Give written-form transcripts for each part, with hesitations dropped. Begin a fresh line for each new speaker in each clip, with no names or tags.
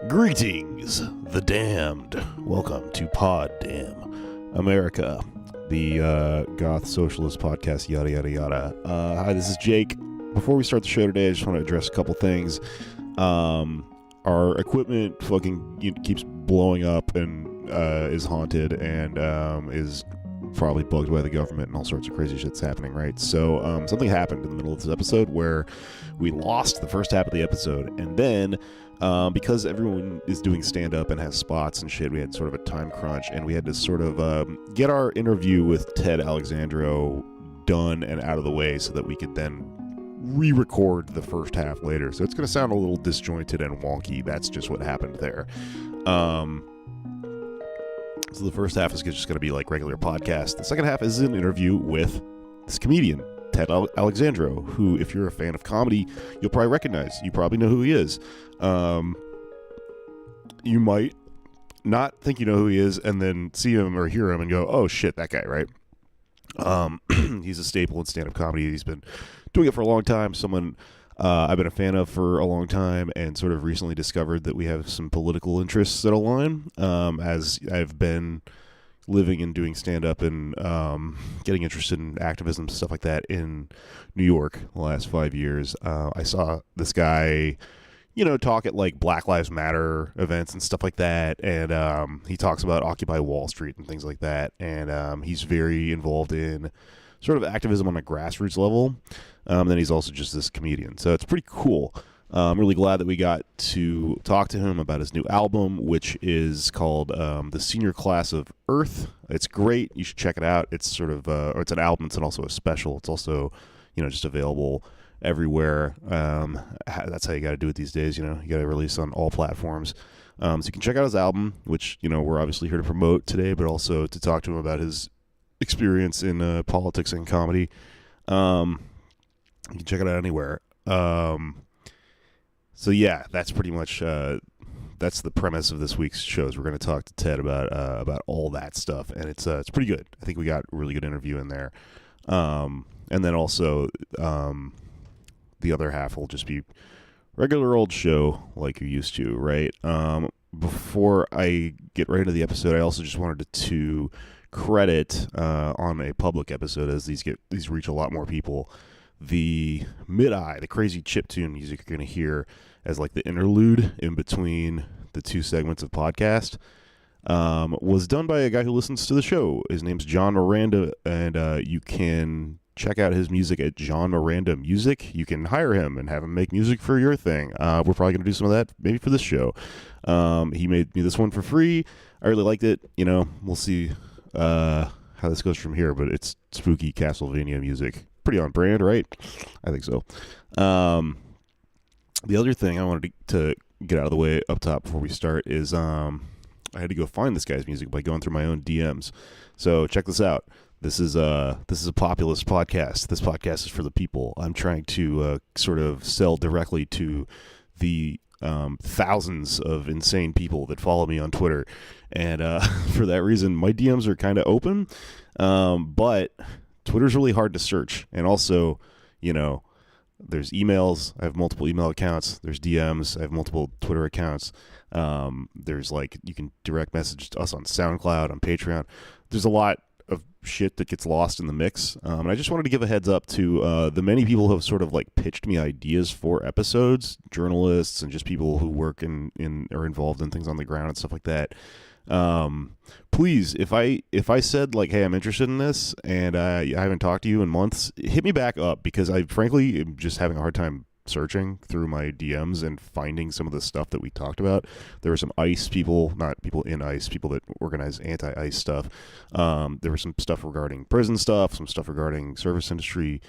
Greetings, the damned. Welcome to Pod Damn America, the goth socialist podcast, yada, yada, yada. Hi, this is Jake. Before we start the show today, I just want to address a couple things. Our equipment fucking keeps blowing up and is haunted and is probably bugged by the government and all sorts of crazy shit's happening, right? So something happened in the middle of this episode where we lost the first half of the episode, and then because everyone is doing stand-up and has spots and shit, we had sort of a time crunch, and we had to sort of get our interview with Ted Alexandro done and out of the way so that we could then re-record the first half later. So it's going to sound a little disjointed and wonky. That's just what happened there. So the first half is just going to be like regular podcast. The second half is an interview with this comedian, Ted Alexandro, who, if you're a fan of comedy, you'll probably recognize. You probably know who he is. You might not think you know who he is and then see him or hear him and go, oh shit, that guy, right? He's a staple in stand-up comedy. He's been doing it for a long time. Someone I've been a fan of for a long time, and sort of recently discovered that we have some political interests that align, as I've been living and doing stand-up and getting interested in activism, stuff like that in New York the last 5 years. I saw this guy, talk at like Black Lives Matter events and stuff like that, and he talks about Occupy Wall Street and things like that, and he's very involved in sort of activism on a grassroots level. Then he's also just this comedian, so it's pretty cool. I'm really glad that we got to talk to him about his new album, which is called The Senior Class of Earth. It's great. You should check it out. It's sort of, or it's an album. It's also a special. It's also, just available everywhere. That's how you got to do it these days. You got to release on all platforms. So you can check out his album, which, we're obviously here to promote today, but also to talk to him about his experience in politics and comedy. You can check it out anywhere. So yeah, that's pretty much that's the premise of this week's shows. We're going to talk to Ted about all that stuff, and it's pretty good. I think we got a really good interview in there. And then also the other half will just be regular old show like you're used to, right? Before I get right into the episode, I also just wanted to credit on a public episode, as these reach a lot more people, the mid-eye, the crazy chiptune music you're going to hear as like the interlude in between the two segments of podcast, was done by a guy who listens to the show. His name's John Miranda, and you can check out his music at John Miranda Music. You can hire him and have him make music for your thing. We're probably going to do some of that maybe for this show. He made me this one for free. I really liked it. We'll see how this goes from here, but it's spooky Castlevania music. Pretty on brand, right? I think so. The other thing I wanted to get out of the way up top before we start is I had to go find this guy's music by going through my own DMs. So check this out. This is a populist podcast. This podcast is for the people. I'm trying to sort of sell directly to the thousands of insane people that follow me on Twitter, and for that reason, my DMs are kind of open, but Twitter's really hard to search, and also, there's emails. I have multiple email accounts. There's DMs. I have multiple Twitter accounts. There's you can direct message us on SoundCloud, on Patreon. There's a lot of shit that gets lost in the mix. And I just wanted to give a heads up to the many people who have sort of pitched me ideas for episodes, journalists and just people who work in are involved in things on the ground and stuff like that. Please, if I said hey, I'm interested in this and I haven't talked to you in months, hit me back up, because I frankly am just having a hard time searching through my DMs and finding some of the stuff that we talked about. There were some ICE people, not people in ICE, people that organize anti-ICE stuff. There was some stuff regarding prison stuff, some stuff regarding service industry,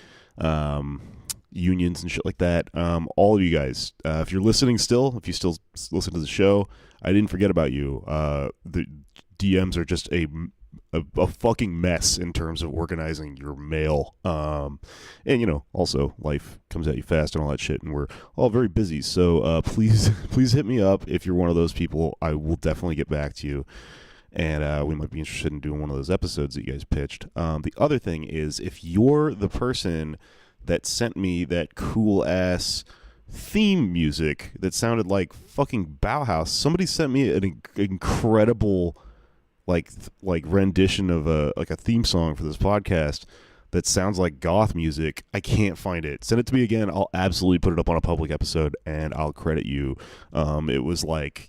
unions and shit like that. All of you guys, if you're listening still, if you still listen to the show, I didn't forget about you. The DMs are just a fucking mess in terms of organizing your mail. And also life comes at you fast and all that shit, and we're all very busy. So please hit me up if you're one of those people. I will definitely get back to you. And we might be interested in doing one of those episodes that you guys pitched. The other thing is, if you're the person that sent me that cool ass theme music that sounded like fucking Bauhaus. Somebody sent me an incredible like rendition of a theme song for this podcast that sounds like goth music. I can't find it. Send it to me again. I'll absolutely put it up on a public episode and I'll credit you. It was like,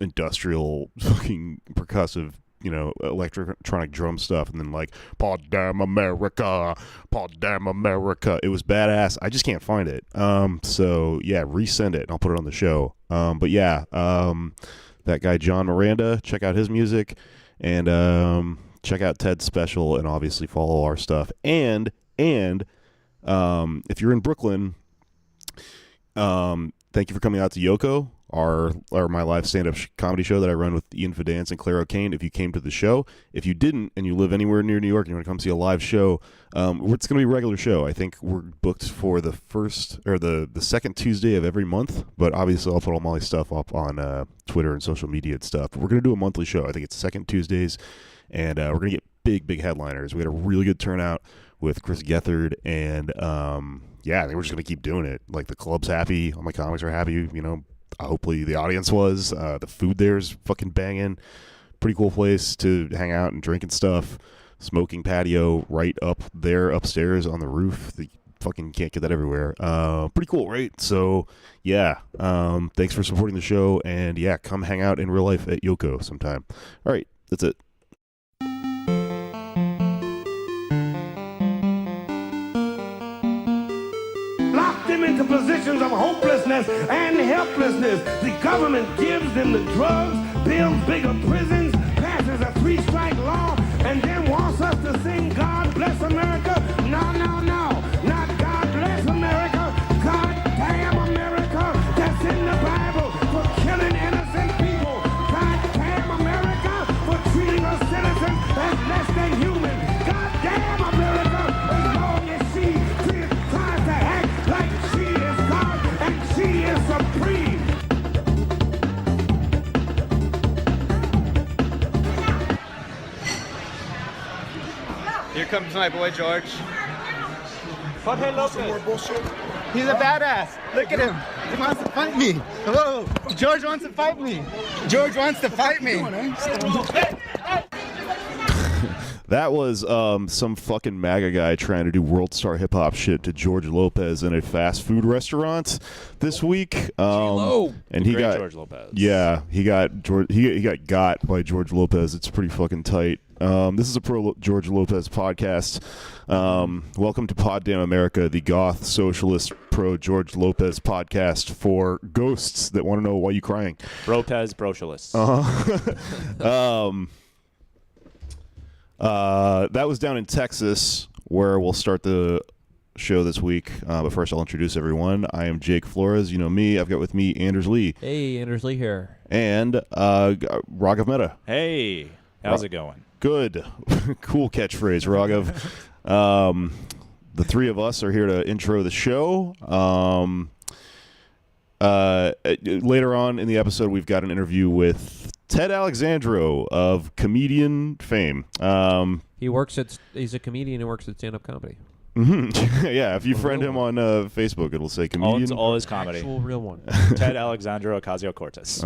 industrial fucking percussive, electronic drum stuff, and then like "Pod Damn America, Pod Damn America." It was badass. I just can't find it. So yeah, resend it and I'll put it on the show. But yeah, that guy John Miranda, check out his music, and check out Ted's special, and obviously follow our stuff. And if you're in Brooklyn, thank you for coming out to Yoko, my live stand-up comedy show that I run with Ian Fidance and Claire O'Kane. If you came to the show, if you didn't, and you live anywhere near New York and you want to come see a live show, it's going to be a regular show. I think we're booked for the first or the second Tuesday of every month, but obviously I'll put all my stuff up on Twitter and social media and stuff. But we're going to do a monthly show. I think it's second Tuesdays. And we're going to get big headliners. We had a really good turnout with Chris Gethard. And, I think we're just going to keep doing it. Like, the club's happy. All my comics are happy. Hopefully the audience was. The food there's fucking banging. Pretty cool place to hang out and drink and stuff. Smoking patio right up there upstairs on the roof. You fucking can't get that everywhere. Pretty cool, right? So, yeah. Thanks for supporting the show. And, yeah, come hang out in real life at Yoko sometime. All right. That's it.
Into positions of hopelessness and helplessness. The government gives them the drugs, builds bigger prisons, passes a 3-strike law, and then wants us to sing God Bless America. No, no, no. Not God Bless America. God Damn America. That's in the Bible for killing innocent people. God Damn America for treating us citizens as less than human. God Damn America as long as she tries to act like she is God and she is supreme.
Here comes my boy George. Jorge Lopez. He's a badass. Look at him. He wants to fight me. Hello. George wants to fight me. George wants to fight me.
That was some fucking MAGA guy trying to do world star hip hop shit to George Lopez in a fast food restaurant this week. And he got
George Lopez.
Yeah, he got got by George Lopez. It's pretty fucking tight. This is a pro George Lopez podcast. Welcome to Pod Damn America, the goth socialist pro George Lopez podcast for ghosts that want to know why you crying.
Bropez Brocialist.
That was down in Texas, where we'll start the show this week. But first, I'll introduce everyone. I am Jake Flores. You know me. I've got with me Anders Lee.
Hey, Anders Lee here.
And Raghav Mehta.
Hey, how's it going?
Good. Cool catchphrase, Raghav. The three of us are here to intro the show. Later on in the episode, we've got an interview with Ted Alexandro of comedian fame.
He's a comedian who works at stand-up comedy.
Mm-hmm. Yeah, if you friend him on Facebook, it'll say comedian.
All his comedy.
Actual real one.
Ted Alexandro Ocasio-Cortez.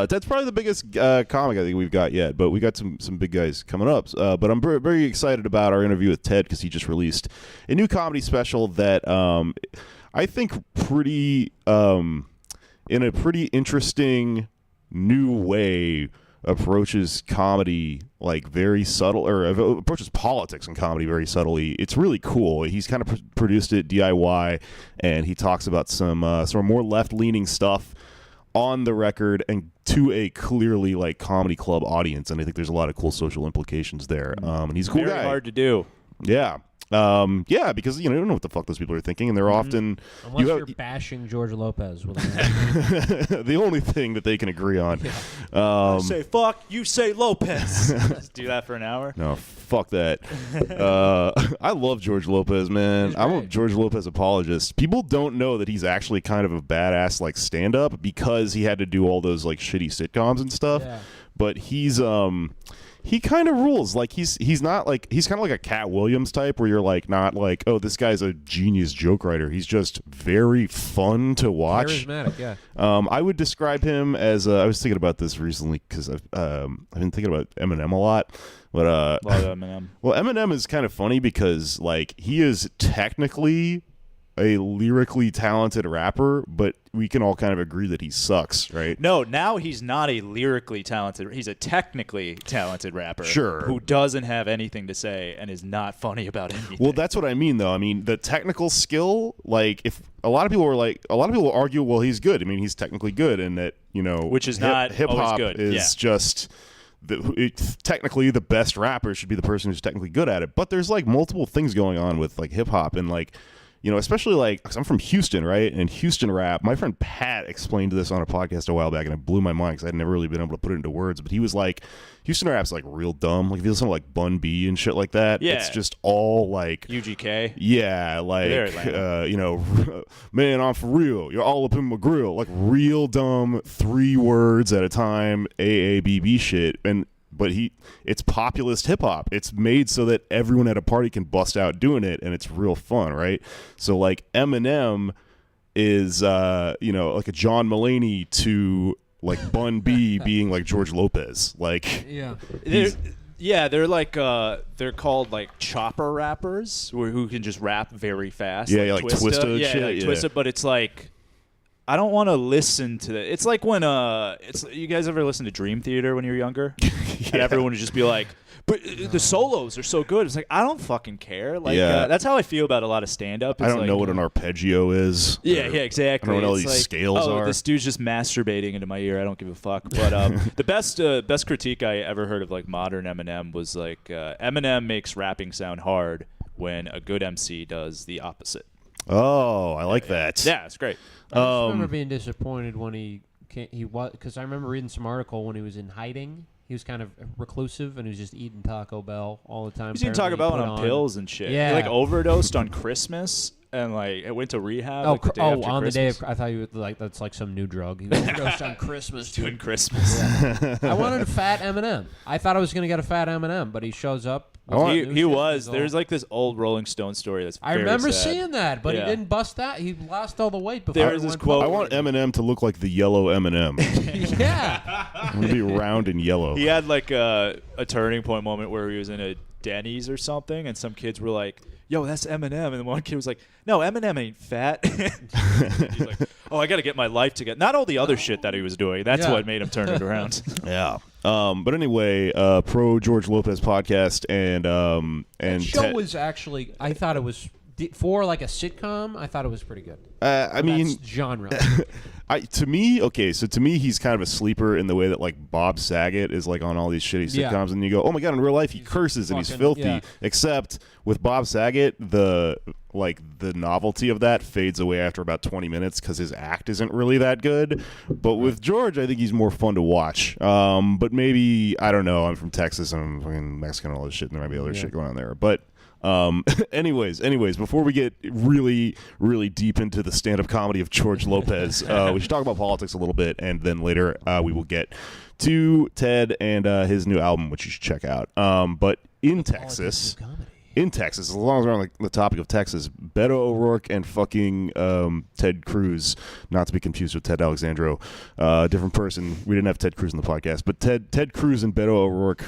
Ted's probably the biggest comic I think we've got yet, but we got some big guys coming up. But I'm very, very excited about our interview with Ted because he just released a new comedy special that I think in a pretty interesting new way approaches comedy like very subtle, or approaches politics and comedy very subtly. It's really cool. He's kind of produced it DIY, and he talks about some more left-leaning stuff on the record and to a clearly like comedy club audience, and I think there's a lot of cool social implications there. And he's a cool guy.
Very hard to do.
Yeah. Because you don't know what the fuck those people are thinking, and they're often
unless you're bashing George Lopez with
the only thing that they can agree on.
Yeah.
I say fuck, you say Lopez. Let's do that for an hour.
No, fuck that. I love George Lopez, man. I'm a George Lopez apologist. People don't know that he's actually kind of a badass like stand-up because he had to do all those like shitty sitcoms and stuff.
Yeah.
But he's he kind of rules. Like he's not like he's kind of like a Cat Williams type where you're like not like, oh, this guy's a genius joke writer. He's just very fun to watch.
Charismatic, yeah.
I would describe him as I was thinking about this recently because I've been thinking about Eminem a lot. But
Love Eminem.
well, Eminem is kind of funny because like he is technically a lyrically talented rapper, but we can all kind of agree that he sucks, right?
No, now he's not a lyrically talented. He's a technically talented rapper.
Sure.
Who doesn't have anything to say and is not funny about anything.
Well, that's what I mean, though. I mean, the technical skill, like, if a lot of people argue, well, he's good. I mean, he's technically good, and that, you know,
Which is not
hip
always
hop
good.
is
Yeah.
just technically the best rapper should be the person who's technically good at it. But there's like multiple things going on with like hip hop and like, you know, especially like, 'cause I'm from Houston, right? And Houston rap, my friend Pat explained this on a podcast a while back, and it blew my mind because I'd never really been able to put it into words. But he was like, Houston rap's like real dumb. Like if you listen to like Bun B and shit like that,
Yeah.
it's just all like
UGK.
yeah, like you know, man, I'm for real. You're all up in my grill, like real dumb 3 words at a time, AABB shit, but it's populist hip hop. It's made so that everyone at a party can bust out doing it, and it's real fun, right? So like Eminem is you know, like a John Mulaney to like Bun B being like George Lopez. Like
They're like they're called like chopper rappers who can just rap very fast.
Yeah, like Twista and
yeah,
shit,
like
yeah.
Twista, but it's like I don't want to listen to that. It's like when it's you guys ever listen to Dream Theater when you were younger? And everyone would just be like, but the solos are so good. It's like I don't fucking care. Like that's how I feel about a lot the stand up.
I don't know what an arpeggio is.
Yeah, exactly.
I don't know what all
It's
these
like,
scales are.
This dude's just masturbating into my ear. I don't give a fuck. But the best critique I ever heard of like modern Eminem was like Eminem makes rapping sound hard when a good MC does the opposite.
Oh, I like that.
Yeah, it's great.
I just remember being disappointed when he was because I remember reading some article when he was in hiding. He was kind of reclusive and he was just eating Taco Bell all the time.
He's eating Taco Bell on pills and shit.
Yeah.
He like overdosed on Christmas and like it went to rehab.
Oh,
like, the day after
on
Christmas.
the day of, I thought you would like that's like some new drug. He overdosed on Christmas.
Doing Christmas.
I wanted a fat Eminem. I thought I was gonna get a fat Eminem, but he shows up.
He was. There's like this old Rolling Stone story that's
I
very
remember
sad.
seeing that, but
Yeah.
he didn't bust that. He lost all the weight before.
There is this quote.
I want Eminem to look like the yellow Eminem.
Yeah.
I'm gonna be round and yellow.
He had like a turning point moment where he was in a Denny's or something, and some kids were like, "Yo, that's Eminem," and one kid was like, "No, Eminem ain't fat." He's like, "Oh, I got to get my life together." Not all the other shit that he was doing. That's what made him turn it around.
Yeah. But anyway, pro George Lopez podcast and
That show was actually. I thought it was for like a sitcom. I thought it was pretty good.
I mean,
That's genre.
to me, he's kind of a sleeper in the way that like Bob Saget is like on all these shitty sitcoms, and you go, oh my god, in real life he curses and he's filthy.
yeah.
Except with Bob Saget, the novelty of that fades away after about 20 minutes because his act isn't really that good. But with George, I think he's more fun to watch. But maybe I don't know. I'm from Texas and I'm fucking Mexican and all this shit, and there might be other shit going on there. But anyways, before we get really, really deep into the stand-up comedy of George Lopez, we should talk about politics a little bit, and then later we will get to Ted and his new album, which you should check out. But in Texas, as long as we're on like the topic of Texas, Beto O'Rourke and fucking Ted Cruz, not to be confused with Ted Alexandro, different person. We didn't have Ted Cruz in the podcast, but Ted Cruz and Beto O'Rourke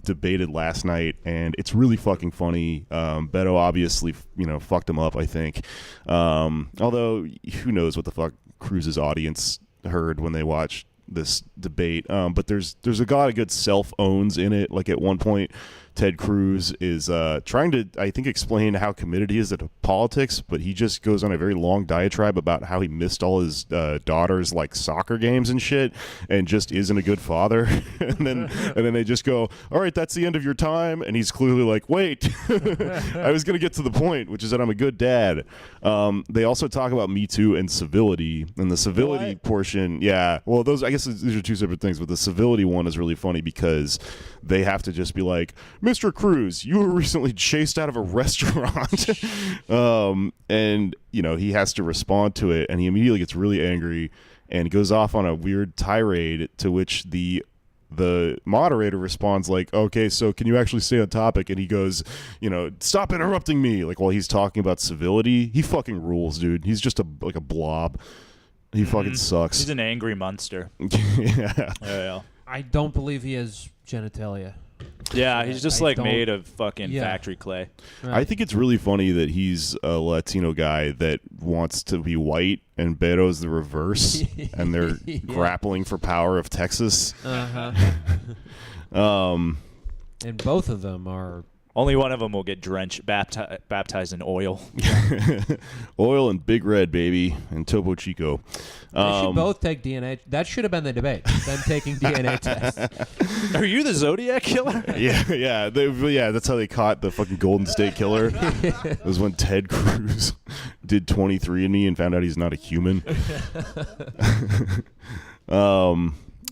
debated last night, and it's really fucking funny. Beto obviously, fucked him up, I think. Although, who knows what the fuck Cruz's audience heard when they watched this debate. But there's a lot of good self-owns in it. Like at one point, Ted Cruz is trying to, I think, explain how committed he is to politics, but he just goes on a very long diatribe about how he missed all his daughters' like soccer games and shit, and just isn't a good father. and then they just go, all right, that's the end of your time, and he's clearly like, wait, I was gonna get to the point, which is that I'm a good dad. They also talk about Me Too and civility, and the civility portion, yeah. Well, I guess these are two separate things, but the civility one is really funny because they have to just be like, Mr. Cruz, you were recently chased out of a restaurant. And, he has to respond to it, and he immediately gets really angry and goes off on a weird tirade to which the the moderator responds like, okay, so can you actually stay on topic? And he goes, stop interrupting me. Like, while he's talking about civility, he fucking rules, dude. He's just a blob. He fucking sucks.
He's an angry monster.
Yeah.
I don't believe he has genitalia.
Yeah, he's just made of fucking factory clay.
Right.
I think it's really funny that he's a Latino guy that wants to be white, and Beto's the reverse, and they're grappling for power of Texas.
And both of them are.
Only one of them will get baptized in oil.
Oil and Big Red, baby, and Topo Chico.
They should both take DNA. That should have been the debate. Them taking DNA tests.
Are you the Zodiac killer?
Yeah. That's how they caught the fucking Golden State Killer. It was when Ted Cruz did 23andMe and found out he's not a human.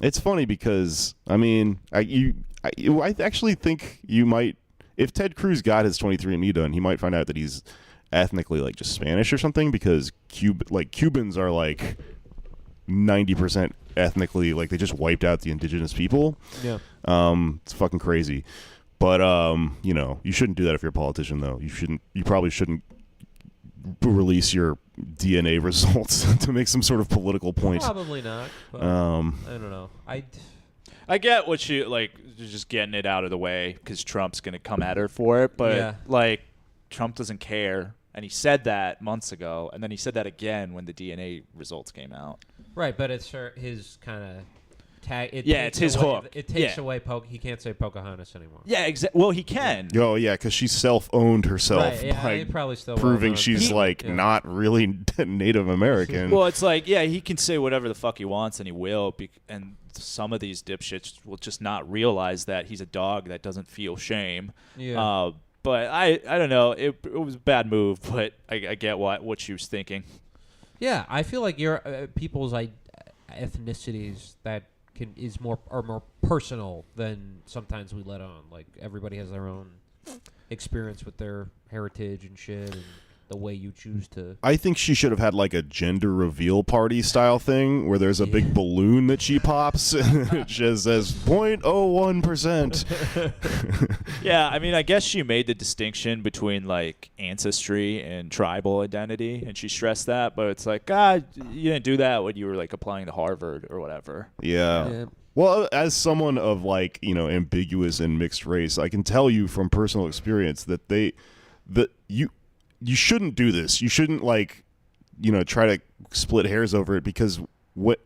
It's funny because I actually think you might. If Ted Cruz got his 23andMe done, he might find out that he's ethnically like just Spanish or something, because Cubans are like 90% ethnically, like they just wiped out the indigenous people.
Yeah.
It's fucking crazy. But you shouldn't do that if you're a politician, though. You probably shouldn't release your DNA results to make some sort of political point.
Probably not. But I don't know.
I get what you're just getting it out of the way because Trump's going to come at her for it. But, Trump doesn't care. And he said that months ago. And then he said that again when the DNA results came out.
Right, but it's his kind of tag.
It's his hook.
It takes away he can't say Pocahontas anymore.
Yeah, exactly. Well, he can.
Oh, yeah, because she self-owned herself
by
by
probably still
proving she's not really Native American.
Well, it's like, he can say whatever the fuck he wants, and he will. And some of these dipshits will just not realize that he's a dog that doesn't feel shame.
Yeah.
But I don't know. It was a bad move, but I get what she was thinking.
Yeah, I feel like your people's ethnicities that are more personal than sometimes we let on. Like, everybody has their own experience with their heritage and shit, and the way you choose to.
I think she should have had like a gender reveal party style thing where there's a big balloon that she pops and it just says 0.01%.
Yeah, I guess she made the distinction between like ancestry and tribal identity, and she stressed that, but it's like, you didn't do that when you were like applying to Harvard or whatever.
Yeah. Well, as someone of like, ambiguous and mixed race, I can tell you from personal experience that you shouldn't do this. You shouldn't try to split hairs over it, because what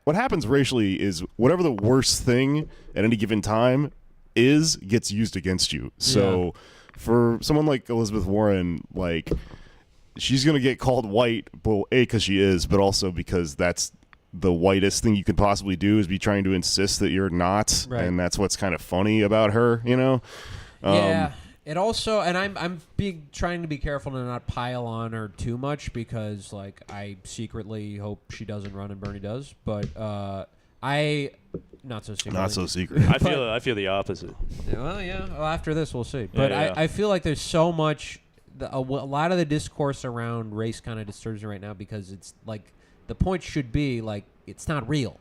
happens racially is whatever the worst thing at any given time gets used against you. So for someone like Elizabeth Warren, like, she's going to get called white, well, A, because she is, but also because that's the whitest thing you could possibly do, is be trying to insist that you're not. Right. And that's what's kind of funny about her,
Yeah. It also, and I'm trying to be careful to not pile on her too much, because like I secretly hope she doesn't run and Bernie does, but I not so secretly.
Not so secret.
I feel the opposite.
Well, after this we'll see. But I feel like there's so much. A lot of the discourse around race kind of disturbs me right now, because it's like the point should be like it's not real.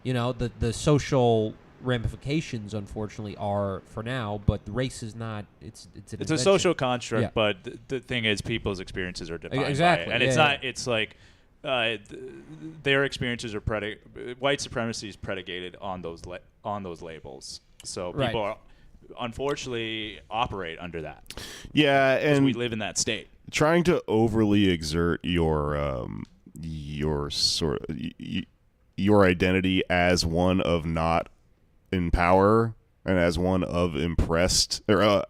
The social ramifications, unfortunately, are for now, but the race is not. It's
a social construct, but the thing is, people's experiences are defined by it, and it's not. It's like their experiences are white supremacy is predicated on those labels. So people are, unfortunately, operate under that.
Yeah, and
we live in that state.
Trying to overly exert your identity as one of not in power and as one of oppressed rather,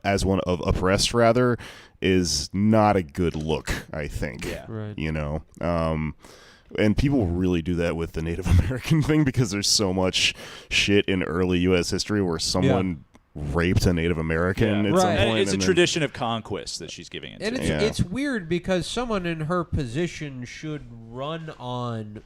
is not a good look, I think.
Yeah.
Right.
And people really do that with the Native American thing, because there's so much shit in early U.S. history where someone raped a Native American at some point.
It's a tradition of conquest that she's giving it.
And it's weird, because someone in her position should run on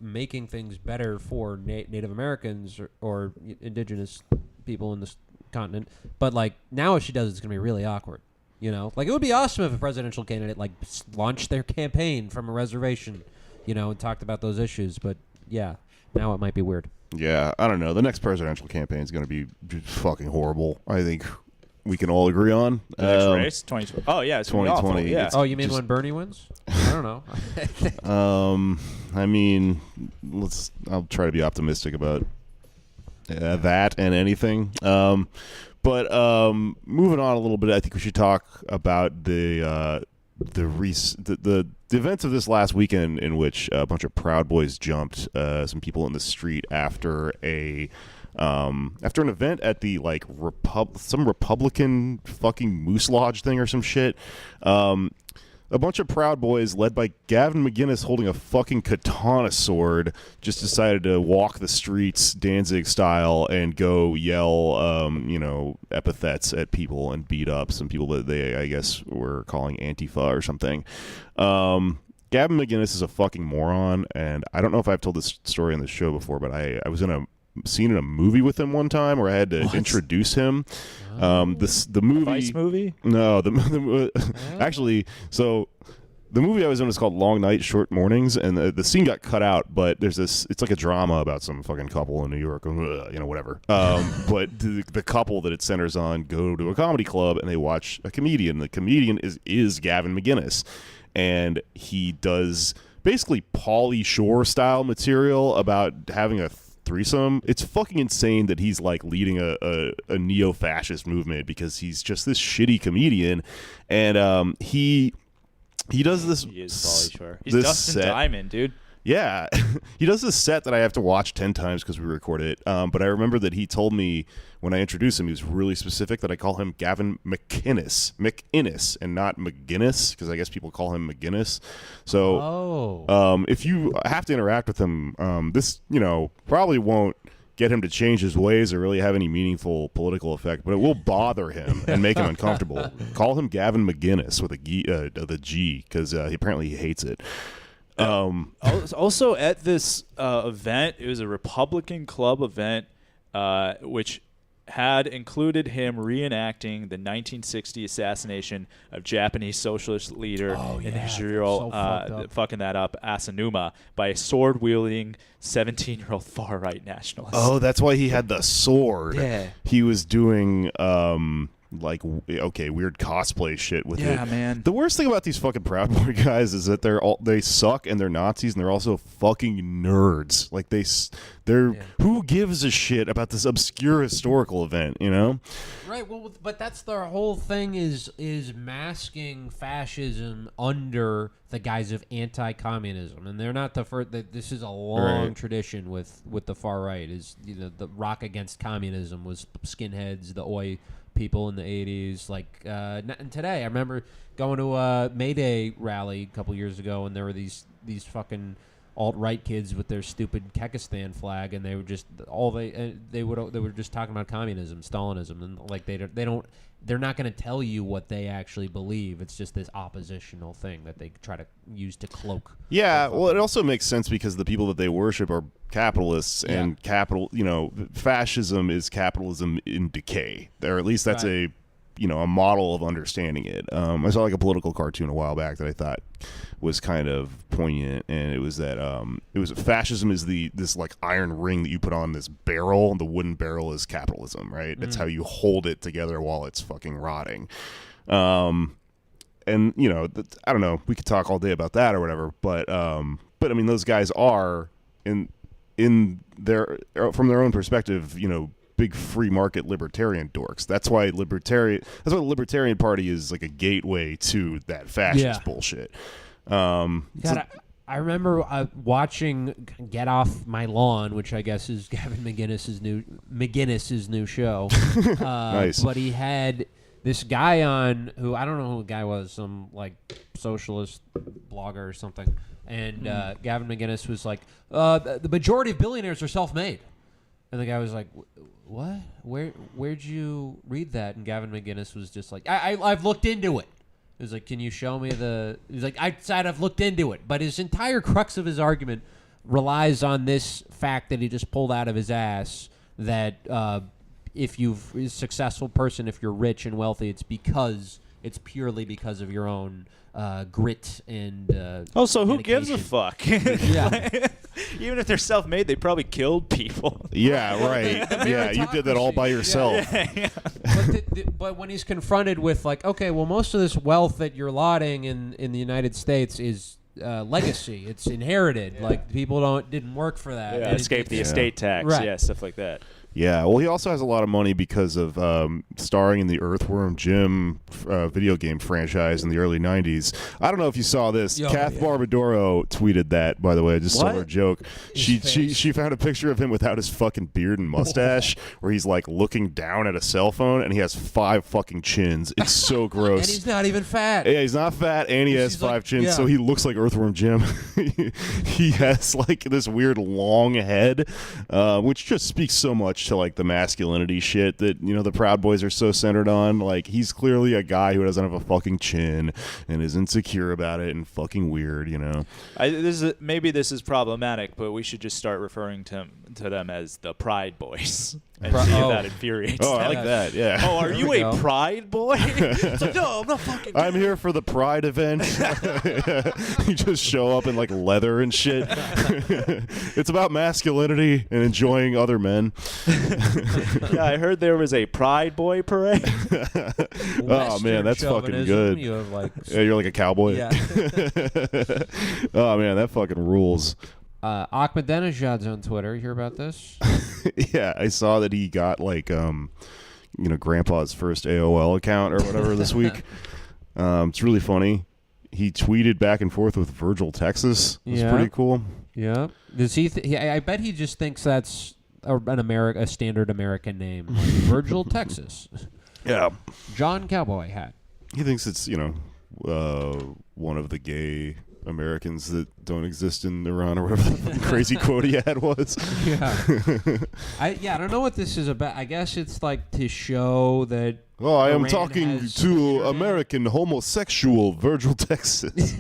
making things better for Native Americans or indigenous people in this continent. But like now, if she does, it's going to be really awkward. Like, it would be awesome if a presidential candidate like launched their campaign from a reservation, and talked about those issues. But yeah. Now it might be weird.
Yeah, I don't know. The next presidential campaign is going to be just fucking horrible. I think we can all agree on.
The next race? 2020. Oh, yeah, it's
2020.
Yeah.
Oh, you mean when Bernie wins? I don't know.
I mean, I'll try to be optimistic about that and anything. But moving on a little bit, I think we should talk about the events of this last weekend in which a bunch of Proud Boys jumped some people in the street after an event at the some Republican fucking Moose Lodge thing or some shit. A bunch of Proud Boys led by Gavin McInnes holding a fucking katana sword just decided to walk the streets Danzig style and go yell epithets at people and beat up some people that they, I guess, were calling Antifa or something. Gavin McInnes is a fucking moron, and I don't know if I've told this story on the show before, but I was in a scene in a movie with him one time where I had to introduce him. The movie
Vice movie?
No, actually, so the movie I was in was called Long Night, Short Mornings, and the scene got cut out, but there's this, it's like a drama about some fucking couple in New York, whatever. But the couple that it centers on go to a comedy club and they watch a comedian. The comedian is Gavin McInnes, and he does basically Pauly Shore style material about having a threesome. It's fucking insane that he's like leading a neo-fascist movement because he's just this shitty comedian, and he does this.
He is Pauly Shore. He's
this
Dustin
set.
Diamond, dude.
Yeah, he does this set that I have to watch 10 times because we record it. But I remember that he told me when I introduced him, he was really specific that I call him Gavin McInnes, and not McGinnis, because I guess people call him McGinnis. So, if you have to interact with him, this probably won't get him to change his ways or really have any meaningful political effect, but it will bother him and make him uncomfortable. Call him Gavin McGinnis with a G, because apparently he hates it.
Also at this event, it was a Republican club event, which had included him reenacting the 1960 assassination of Japanese socialist leader in Israel, fucking that up, Asanuma, by a sword-wielding 17-year-old far-right nationalist.
Oh, that's why he had the sword.
Yeah.
He was doing weird cosplay shit with it.
Yeah, man.
The worst thing about these fucking Proud Boy guys is that they suck and they're Nazis and they're also fucking nerds. Like who gives a shit about this obscure historical event,
Right. Well, but that's their whole thing is masking fascism under the guise of anti-communism, and they're not the first. This is a long tradition with the far right. Is the rock against communism was skinheads, the Oi people in the 80s. And today I remember going to a May Day rally a couple years ago, and there were these fucking alt-right kids with their stupid Kekistan flag, and they were just they were just talking about communism, Stalinism, and they're not going to tell you what they actually believe. It's just this oppositional thing that they try to use to cloak.
Yeah, well, it also makes sense because the people that they worship are capitalists, and fascism is capitalism in decay. Or at least that's a model of understanding it. I saw a political cartoon a while back that I thought was kind of poignant, and it was that fascism is this iron ring that you put on this barrel, and the wooden barrel is capitalism, right? That's how you hold it together while it's fucking rotting. And I don't know, we could talk all day about that or whatever, but I mean, those guys are in their from their own perspective, big free market libertarian dorks. That's why the Libertarian Party is like a gateway to that fascist bullshit.
God, I remember watching Get Off My Lawn, which I guess is Gavin McGinnis's new show.
Nice.
But he had this guy on who I don't know who the guy was, some socialist blogger or something. And Gavin McGinnis was like, the majority of billionaires are self-made. And the guy was like, what? Where'd you read that? And Gavin McGinnis was just like, I've looked into it. He was like, can you show me he's like, I've looked into it. But his entire crux of his argument relies on this fact that he just pulled out of his ass, that if you're a successful person, if you're rich and wealthy, it's because it's purely because of your own grit and
So who gives a
dedication.
fuck?
Yeah.
Even if they're self-made, they probably killed people.
Yeah, right. Yeah, you did that all by yourself.
But when he's confronted with like, okay, well, most of this wealth that you're lauding in the United States is legacy. It's inherited. Like people didn't work for that.
Yeah,
And
escape the
it's-
estate tax.
Right.
Yeah, stuff like that.
Yeah, well, he also has a lot of money because of starring in the Earthworm Jim video game franchise in the early 90s. I don't know if you saw this. Kath Barbadoro tweeted that, by the way. I just saw her joke. She found a picture of him without his fucking beard and mustache where he's like looking down at a cell phone and he has 5 fucking chins. It's so gross.
And he's not even fat.
Yeah, he's not fat, and he has 5 chins, so he looks like Earthworm Jim. He has like this weird long head, which just speaks so much to like the masculinity shit that the Proud Boys are so centered on. Like he's clearly a guy who doesn't have a fucking chin and is insecure about it and fucking weird.
Maybe this is problematic, but we should just start referring to them as the Pride Boys. And see if that infuriates
Oh,
them.
I like that. Yeah.
Oh, are you
we
a
go.
Pride Boy? It's like, no, I'm not fucking.
I'm here for the Pride event. You just show up in like leather and shit. It's about masculinity and enjoying other men.
Yeah, I heard there was a Pride Boy parade.
Oh man, that's fucking
chauvinism,
good.
You have like,
Yeah, you're like a cowboy.
yeah.
Oh man, that fucking rules.
Ahmadinejad's on Twitter. You hear about this?
Yeah, I saw that he got like Grandpa's first AOL account or whatever this week. It's really funny. He tweeted back and forth with Virgil, Texas. It was pretty cool.
Yeah. Does he? I bet he just thinks that's a standard American name, like Virgil, Texas.
Yeah.
John Cowboy Hat.
He thinks it's, one of the gay Americans that don't exist in Iran or whatever the crazy quote he had was.
Yeah. I don't know what this is about. I guess it's like to show that.
Oh, I am
Iran
talking
has
to
internet.
American homosexual Virgil, Texas.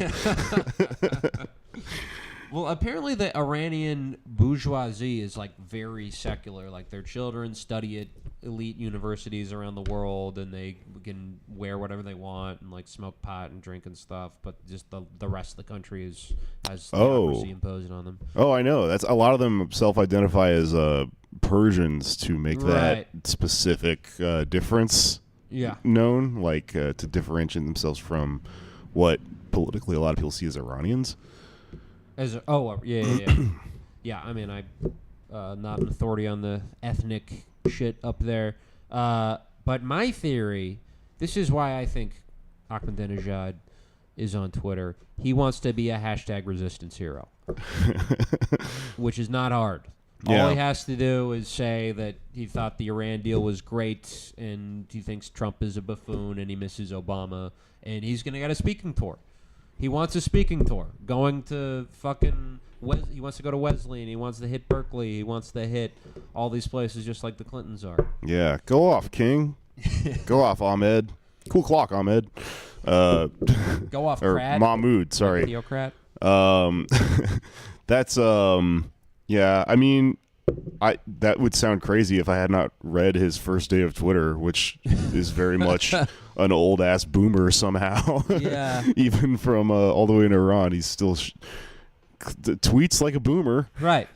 Well, apparently the Iranian bourgeoisie is like very secular. Like their children study at elite universities around the world, and they can wear whatever they want and like smoke pot and drink and stuff. But just the rest of the country has theocracy imposed on them.
Oh, I know. That's a lot of them self-identify as Persians to make that specific difference known, like to differentiate themselves from what politically a lot of people see as Iranians.
Yeah. I mean, I'm not an authority on the ethnic shit up there, but my theory. This is why I think Ahmadinejad is on Twitter. He wants to be a hashtag resistance hero, which is not hard.
Yeah.
All he has to do is say that he thought the Iran deal was great, and he thinks Trump is a buffoon, and he misses Obama, and he's going to get a speaking tour. He wants a speaking tour. Going to fucking... he wants to go to Wesleyan. He wants to hit Berkeley. He wants to hit all these places just like the Clintons are.
Yeah. Go off, King. Go off, Ahmed. Cool clock, Ahmed.
Go off,
or
Crad.
Mahmoud, sorry.
Theocrat.
That's yeah, I mean, that would sound crazy if I had not read his first day of Twitter, which is very much an old ass boomer somehow.
Yeah.
Even from all the way in Iran, he's still tweets like a boomer.
Right.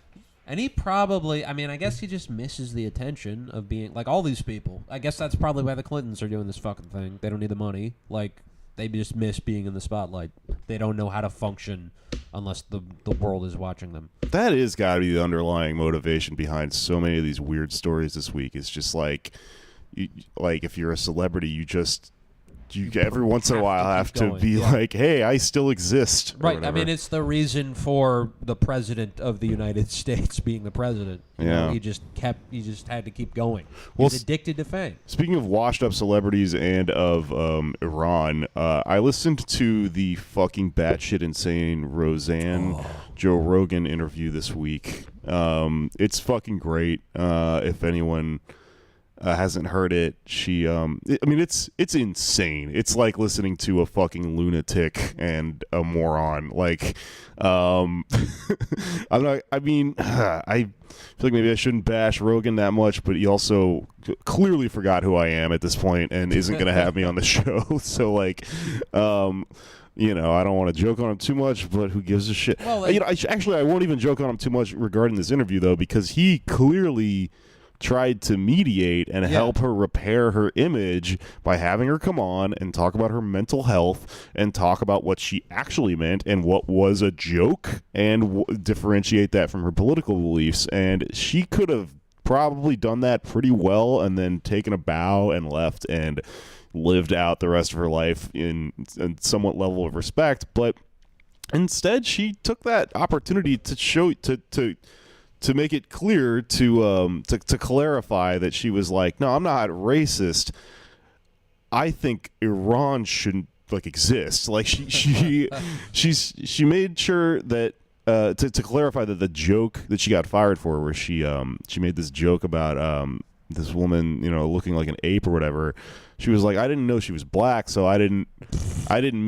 And he probably, I mean, I guess he just misses the attention of being, like all these people. I guess that's probably why the Clintons are doing this fucking thing. They don't need the money. Like, they just miss being in the spotlight. They don't know how to function unless the world is watching them.
That is got to be the underlying motivation behind so many of these weird stories this week. It's just like if you're a celebrity, you every once in a while have to be like, hey, I still exist.
Right. I mean, it's the reason for the president of the United States being the president. You know, he just had to keep going. He's addicted to fame.
Speaking of washed up celebrities and of Iran, I listened to the fucking batshit insane Roseanne Joe Rogan interview this week. It's fucking great. If anyone hasn't heard it. She, I mean, it's insane. It's like listening to a fucking lunatic and a moron. Like, I'm not. I mean, I feel like maybe I shouldn't bash Rogan that much, but he also clearly forgot who I am at this point and isn't going to have me on the show. So, like, you know, I don't want to joke on him too much, but who gives a shit?
Well, like,
you know, I won't even joke on him too much regarding this interview, though, because he clearly tried to mediate and help her repair her image by having her come on and talk about her mental health and talk about what she actually meant and what was a joke and differentiate that from her political beliefs. And she could have probably done that pretty well and then taken a bow and left and lived out the rest of her life in somewhat level of respect. But instead, she took that opportunity to show to make it clear, to clarify that she was like, no, I'm not racist. I think Iran shouldn't like exist. Like she made sure that to clarify that the joke that she got fired for, where she made this joke about this woman, you know, looking like an ape or whatever. She was like, I didn't know she was black, so I didn't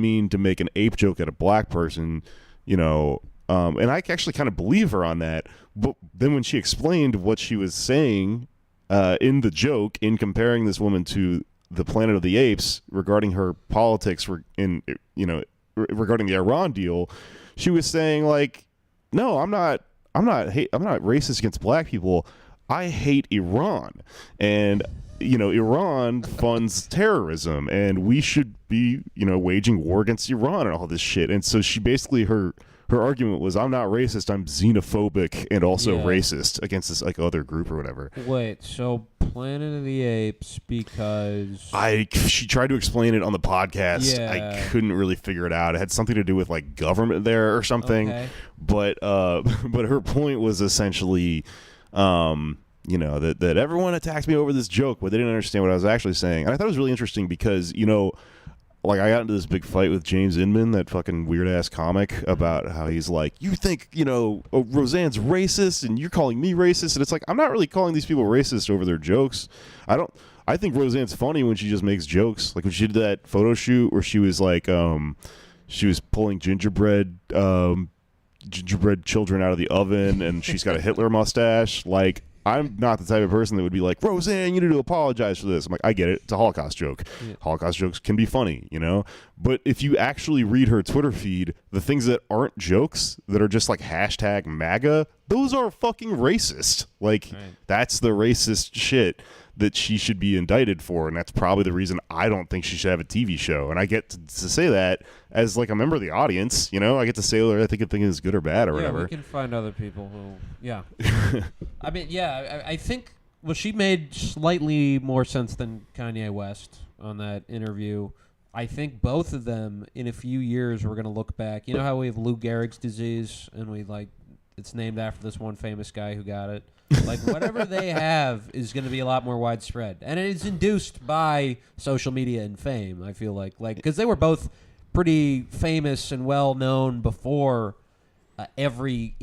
mean to make an ape joke at a black person, you know. And I actually kind of believe her on that. But then when she explained what she was saying in the joke, in comparing this woman to the Planet of the Apes regarding her politics regarding the Iran deal, she was saying like, no, I'm not racist against black people. I hate Iran, and you know, Iran funds terrorism, and we should be, you know, waging war against Iran and all this shit. And so she basically her argument was, I'm not racist, I'm xenophobic and also racist against this like other group or whatever.
Wait, so Planet of the Apes, because
she tried to explain it on the podcast.
Yeah.
I couldn't really figure it out. It had something to do with like government there or something.
Okay.
But her point was essentially you know, that everyone attacked me over this joke, but they didn't understand what I was actually saying. And I thought it was really interesting because, you know, like I got into this big fight with James Inman, that fucking weird ass comic, about how he's like, you think, you know, Roseanne's racist and you're calling me racist. And it's like, I'm not really calling these people racist over their jokes. I think Roseanne's funny when she just makes jokes. Like when she did that photo shoot where she was like, she was pulling gingerbread children out of the oven and she's got a Hitler mustache. Like, I'm not the type of person that would be like, Roseanne, you need to apologize for this. I'm like, I get it. It's a Holocaust joke. Yeah. Holocaust jokes can be funny, you know? But if you actually read her Twitter feed, the things that aren't jokes, that are just like hashtag MAGA, those are fucking racist. Like, that's the racist shit that she should be indicted for, and that's probably the reason I don't think she should have a TV show. And I get to say that as like a member of the audience, you know. I get to say whether I think a thing is good or bad or whatever.
We can find other people who, I mean, I think, well, she made slightly more sense than Kanye West on that interview. I think both of them, in a few years, we're going to look back. You know how we have Lou Gehrig's disease, and we like, it's named after this one famous guy who got it. Like, whatever they have is going to be a lot more widespread. And it is induced by social media and fame, I feel like. Because they were both pretty famous and well-known before every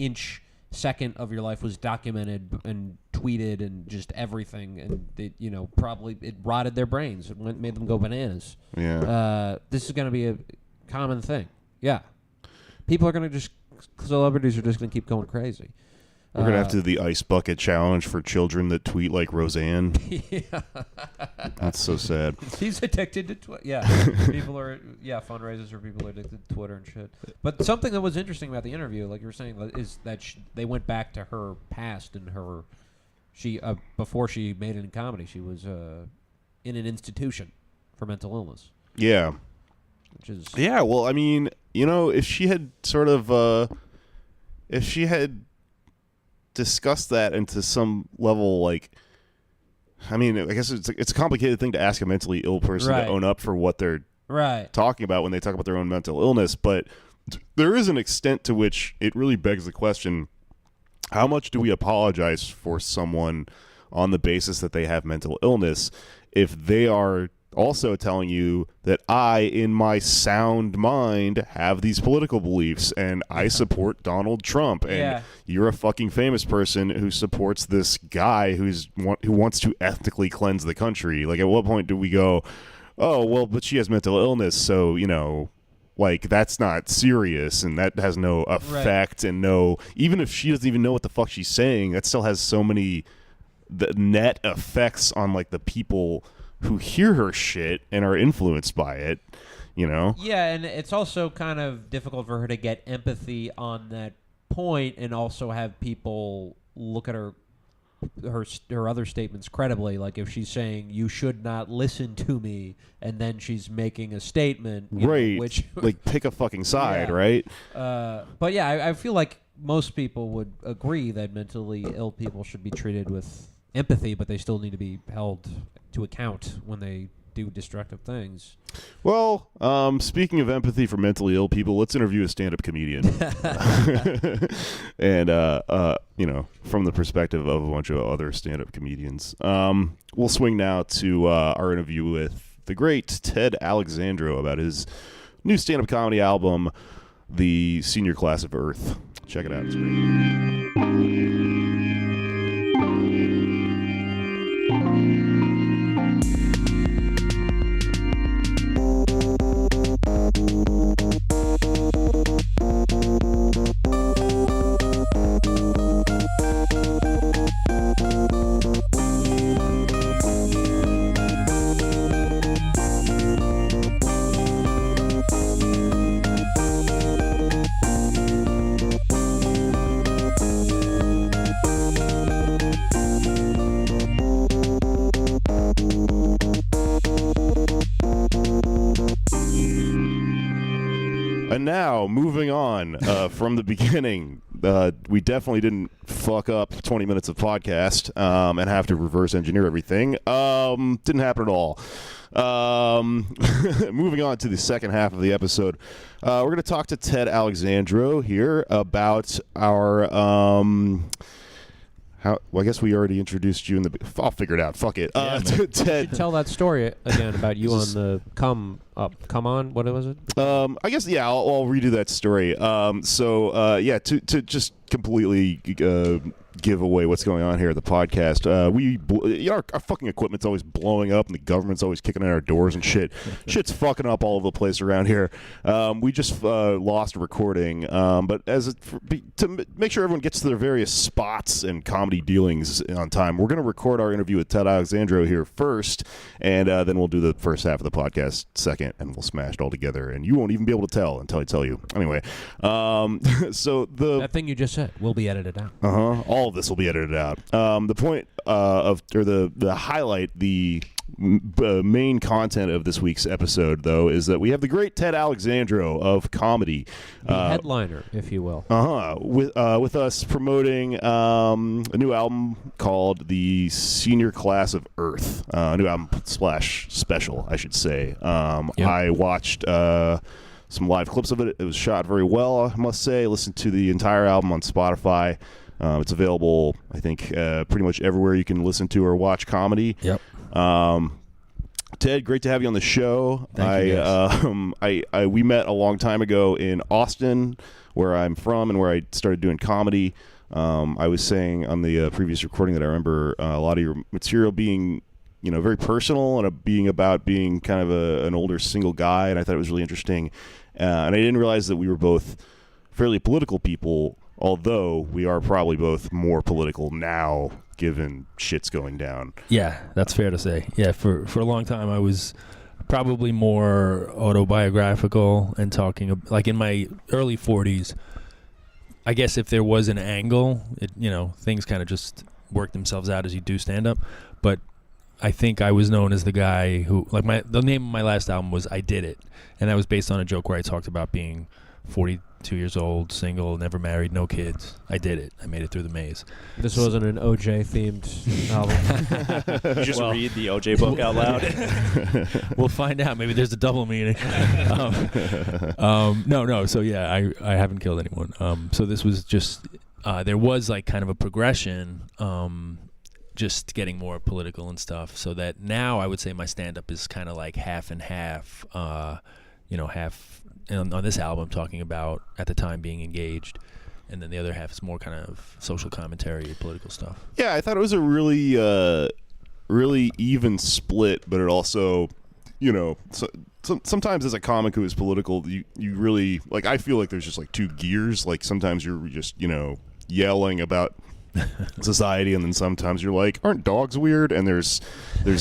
second of your life was documented and tweeted and just everything. And, it, you know, probably it rotted their brains. It made them go bananas.
Yeah.
This is going to be a common thing. Yeah. People are going to just... Celebrities are just going to keep going crazy.
We're going to have to do the ice bucket challenge for children that tweet like Roseanne.
Yeah.
That's so sad.
He's addicted to Twitter. Yeah. People are, fundraisers for people who are addicted to Twitter and shit. But something that was interesting about the interview, like you were saying, is that they went back to her past and before she made it in comedy, she was in an institution for mental illness.
Yeah.
Which is...
Yeah, well, I mean, you know, if she had sort of, if she had discuss that into some level, like, I mean, I guess it's a complicated thing to ask a mentally ill person to own up for what they're talking about when they talk about their own mental illness, but there is an extent to which it really begs the question, how much do we apologize for someone on the basis that they have mental illness if they are also telling you that I, in my sound mind, have these political beliefs and I support Donald Trump. And you're a fucking famous person who supports this guy who wants to ethnically cleanse the country. Like, at what point do we go, oh, well, but she has mental illness, so, you know, like, that's not serious and that has no effect, and no, even if she doesn't even know what the fuck she's saying, that still has so many the net effects on, like, the people who hear her shit and are influenced by it, you know?
Yeah, and it's also kind of difficult for her to get empathy on that point and also have people look at her other statements credibly. Like, if she's saying you should not listen to me, and then she's making a statement,
right?
Know, which
like, pick a fucking side, right?
But yeah, I feel like most people would agree that mentally ill people should be treated with empathy, but they still need to be held to account when they do destructive things.
Well, speaking of empathy for mentally ill people, let's interview a stand-up comedian. And, you know, from the perspective of a bunch of other stand-up comedians. We'll swing now to our interview with the great Ted Alexandro about his new stand-up comedy album, The Senior Class of Earth. Check it out. It's great. And now, moving on from the beginning, we definitely didn't fuck up 20 minutes of podcast and have to reverse engineer everything. Didn't happen at all. Moving on to the second half of the episode, we're going to talk to Ted Alexandro here about our... well, I guess we already introduced you in the... I'll figure it out. Fuck it. Ted,
you should tell that story again about you on the Come On. What was it?
I guess, yeah, I'll redo that story. To just completely give away what's going on here at the podcast. Our fucking equipment's always blowing up, and the government's always kicking in our doors and shit. Shit's fucking up all over the place around here. We just lost a recording, but to make sure everyone gets to their various spots and comedy dealings on time, we're going to record our interview with Ted Alexandro here first, and then we'll do the first half of the podcast second, and we'll smash it all together, and you won't even be able to tell until I tell you. Anyway,
that thing you just said will be edited out.
All of this will be edited out. The point the highlight, the main content of this week's episode, though, is that we have the great Ted Alexandro of comedy,
the headliner, if you will.
With us promoting a new album called The Senior Class of Earth, a new album / special, I should say. I watched some live clips of it. It was shot very well, I must say. Listened to the entire album on Spotify. It's available, I think, pretty much everywhere you can listen to or watch comedy.
Yep.
Ted, great to have you on the show.
Thank you,
we met a long time ago in Austin, where I'm from and where I started doing comedy. I was saying on the previous recording that I remember a lot of your material being, very personal and being kind of an older single guy, and I thought it was really interesting. And I didn't realize that we were both fairly political people, although we are probably both more political now, given shit's going down.
Yeah, that's fair to say. Yeah, for a long time I was probably more autobiographical and talking, like in my early 40s, I guess if there was an angle, things kind of just work themselves out as you do stand up. But I think I was known as the guy who, like, the name of my last album was I Did It, and that was based on a joke where I talked about being 42 years old, single, never married, no kids. I did it. I made it through the maze.
This wasn't an OJ-themed album.
You just read the OJ book out loud?
We'll find out. Maybe there's a double meaning. No. So, yeah, I haven't killed anyone. So this was just, there was, like, kind of a progression. just getting more political and stuff. So that now I would say my stand-up is kind of like half and half. Half on this album talking about at the time being engaged, and then the other half is more kind of social commentary, political stuff.
Yeah, I thought it was a really, really even split, but it also, sometimes as a comic who is political, you really, like, I feel like there's just like two gears. Like sometimes you're just, yelling about society, and then sometimes you're like, aren't dogs weird? And there's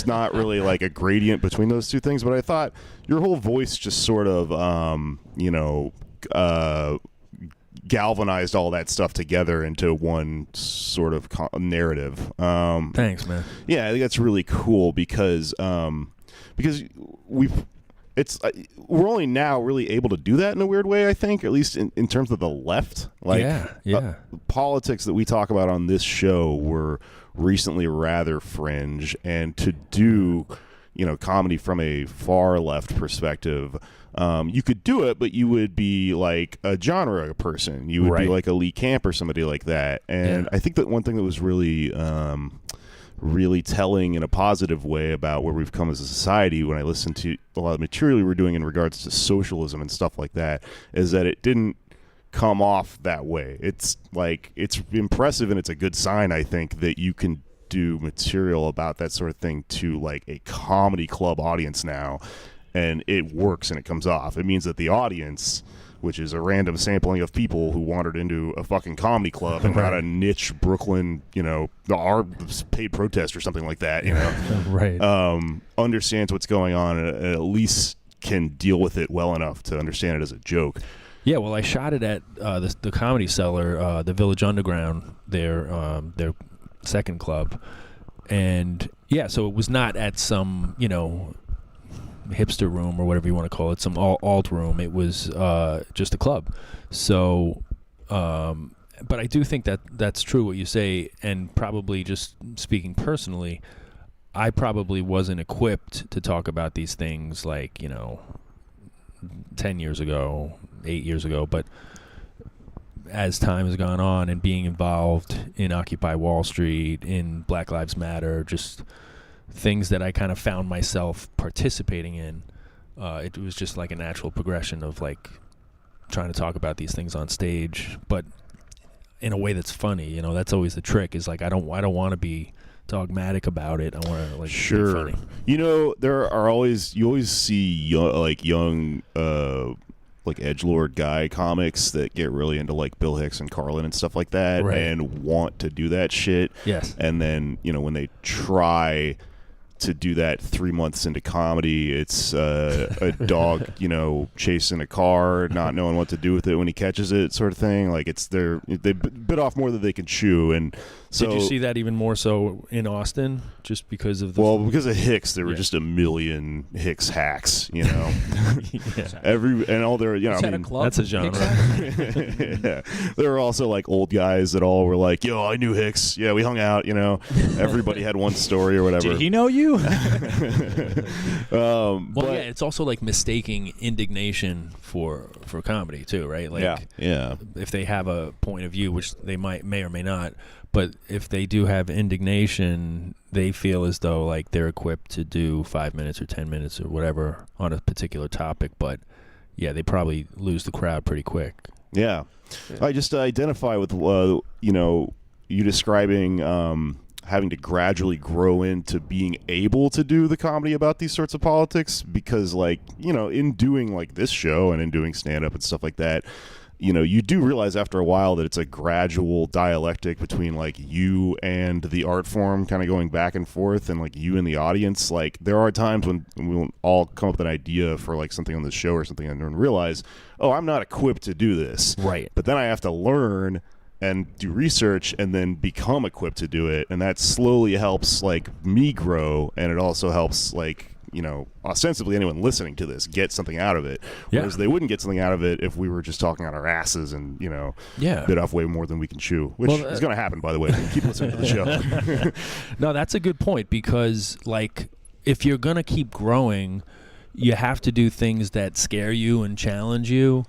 not really like a gradient between those two things. But I thought your whole voice just sort of galvanized all that stuff together into one sort of narrative.
Thanks, man.
Yeah, I think that's really cool because we're only now really able to do that in a weird way, I think, at least in terms of the left. Like, politics that we talk about on this show were recently rather fringe, and to do, comedy from a far left perspective, you could do it, but you would be like a genre person. You would be like a Lee Camp or somebody like that. And I think that one thing that was really telling in a positive way about where we've come as a society when I listen to a lot of material we were doing in regards to socialism and stuff like that is that it didn't come off that way. It's like, it's impressive and it's a good sign, I think, that you can do material about that sort of thing to like a comedy club audience now, and it works and it comes off. It means that the audience, which is a random sampling of people who wandered into a fucking comedy club and got a niche Brooklyn, our paid protest or something like that, understands what's going on and at least can deal with it well enough to understand it as a joke.
Yeah, well, I shot it at the Comedy Cellar, the Village Underground, their second club, and so it was not at some hipster room or whatever you want to call it, some alt room. It was just a club. So, but I do think that that's true what you say, and probably just speaking personally, I probably wasn't equipped to talk about these things like 10 years ago, 8 years ago, but as time has gone on and being involved in Occupy Wall Street, in Black Lives Matter, just things that I kind of found myself participating in, it was just like a natural progression of like trying to talk about these things on stage, but in a way that's funny. That's always the trick, is like I don't want to be dogmatic about it. I want to like be funny.
There are always, you always see young like edgelord guy comics that get really into like Bill Hicks and Carlin and stuff like that, and want to do that shit.
Yes.
And then when they try to do that 3 months into comedy, it's a dog chasing a car, not knowing what to do with it when he catches it, sort of thing. Like they bit off more than they can chew. And so,
did you see that even more so in Austin, just because of
because of Hicks, there were just a million Hicks hacks, and all their
that's a genre.
Yeah. There were also like old guys that all were like, yo, I knew Hicks, we hung out, everybody had one story or whatever.
Did he know you?
It's also like mistaking indignation for comedy too, right? Like, if they have a point of view, which they may or may not, but if they do have indignation, they feel as though like they're equipped to do 5 minutes or 10 minutes or whatever on a particular topic. But they probably lose the crowd pretty quick.
Yeah. I just identify with you describing having to gradually grow into being able to do the comedy about these sorts of politics, because like in doing like this show and in doing stand-up and stuff like that, you do realize after a while that it's a gradual dialectic between like you and the art form kind of going back and forth, and like you and the audience. Like there are times when we'll all come up with an idea for like something on the show or something and realize, oh, I'm not equipped to do this.
Right.
But then I have to learn and do research and then become equipped to do it, and that slowly helps like me grow, and it also helps like ostensibly anyone listening to this get something out of it, whereas they wouldn't get something out of it if we were just talking out our asses and bit off way more than we can chew, which is going to happen, by the way. Keep listening to the show.
No, that's a good point, because like if you're going to keep growing, you have to do things that scare you and challenge you,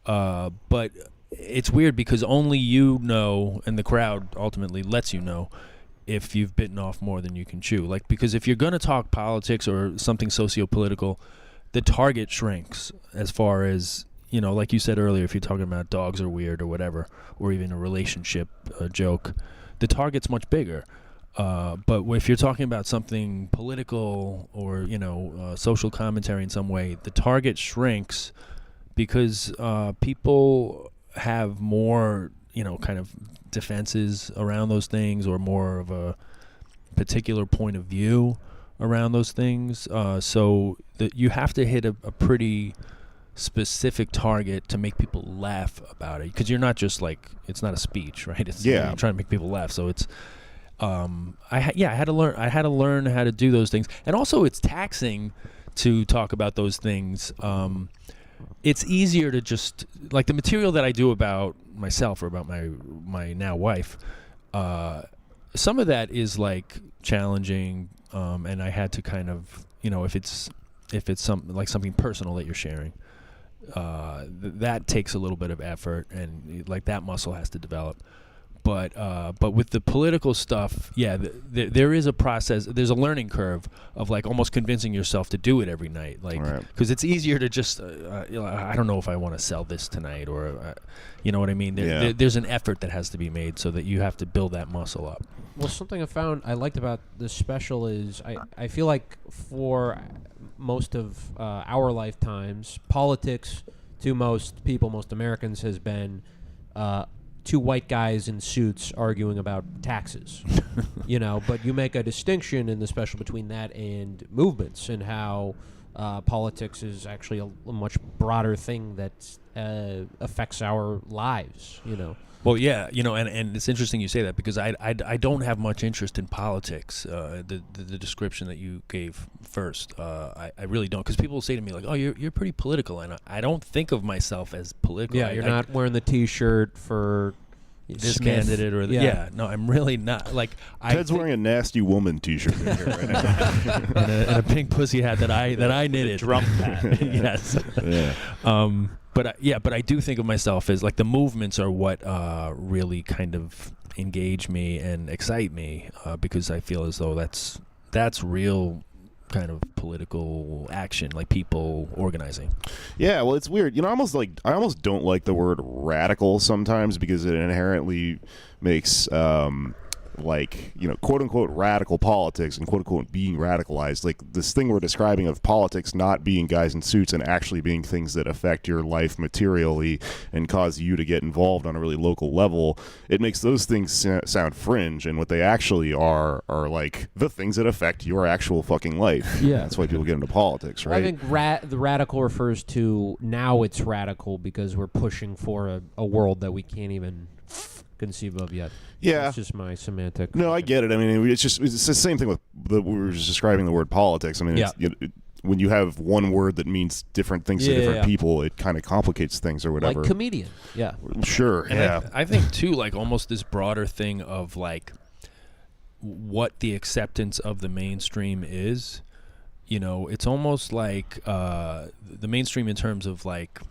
but it's weird because only and the crowd ultimately lets you know if you've bitten off more than you can chew. Like, because if you're going to talk politics or something socio-political, the target shrinks as far as, you know, like you said earlier, if you're talking about dogs are weird or whatever, or even a relationship joke, the target's much bigger. But if you're talking about something political or, you know, social commentary in some way, the target shrinks because people have more, you know, kind of defenses around those things, or more of a particular point of view around those things. So you have to hit a pretty specific target to make people laugh about it, because you're not just like, it's not a speech, right? It's you're trying to make people laugh. So it's I had to learn how to do those things, and also it's taxing to talk about those things. It's easier to just, like, the material that I do about myself or about my now wife, some of that is like challenging, and I had to kind of, you know, if it's something personal that you're sharing, that takes a little bit of effort, and like that muscle has to develop. But with the political stuff, there is a process. There's a learning curve of like almost convincing yourself to do it every night, like, because it's easier to just I don't know if I want to sell this tonight, or you know what I mean. There's an effort that has to be made, so that you have to build that muscle up.
Well, something I liked about this special is I feel like for most of our lifetimes, politics to most people, most Americans, has been two white guys in suits arguing about taxes, you know. But you make a distinction in the special between that and movements, and how politics is actually a much broader thing that affects our lives, you know.
Well, yeah, you know, and it's interesting you say that, because I don't have much interest in politics. The description that you gave first, I really don't, because people say to me like, "Oh, you're pretty political," and I don't think of myself as political.
Yeah, you're not wearing the T-shirt for
this
Smith.
candidate or no, I'm really not. Like,
Ted's wearing a nasty woman T-shirt in here right now,
and a pink pussy hat that I knitted.
Drum hat.
Yes.
Yeah.
But I do think of myself as like, the movements are what really kind of engage me and excite me, because I feel as though that's real kind of political action, like people organizing.
Yeah, well, it's weird. You know, I almost don't like the word radical sometimes, because it inherently makes like, you know, quote unquote radical politics and quote unquote being radicalized, like this thing we're describing of politics not being guys in suits and actually being things that affect your life materially and cause you to get involved on a really local level. It makes those things sound fringe, and what they actually are like the things that affect your actual fucking life.
Yeah,
that's why people get into politics, right?
I think the radical refers to, now it's radical because we're pushing for a world that we can't even conceive of yet.
Yeah,
it's just my semantic.
No, I get it. I mean, it's the same thing with we were just describing the word politics. I mean, when you have one word that means different things to different people, it kind of complicates things or whatever.
Like comedian. Yeah,
sure.
And
yeah,
I think too, like, almost this broader thing of like what the acceptance of the mainstream is. You know, it's almost like the mainstream in terms of like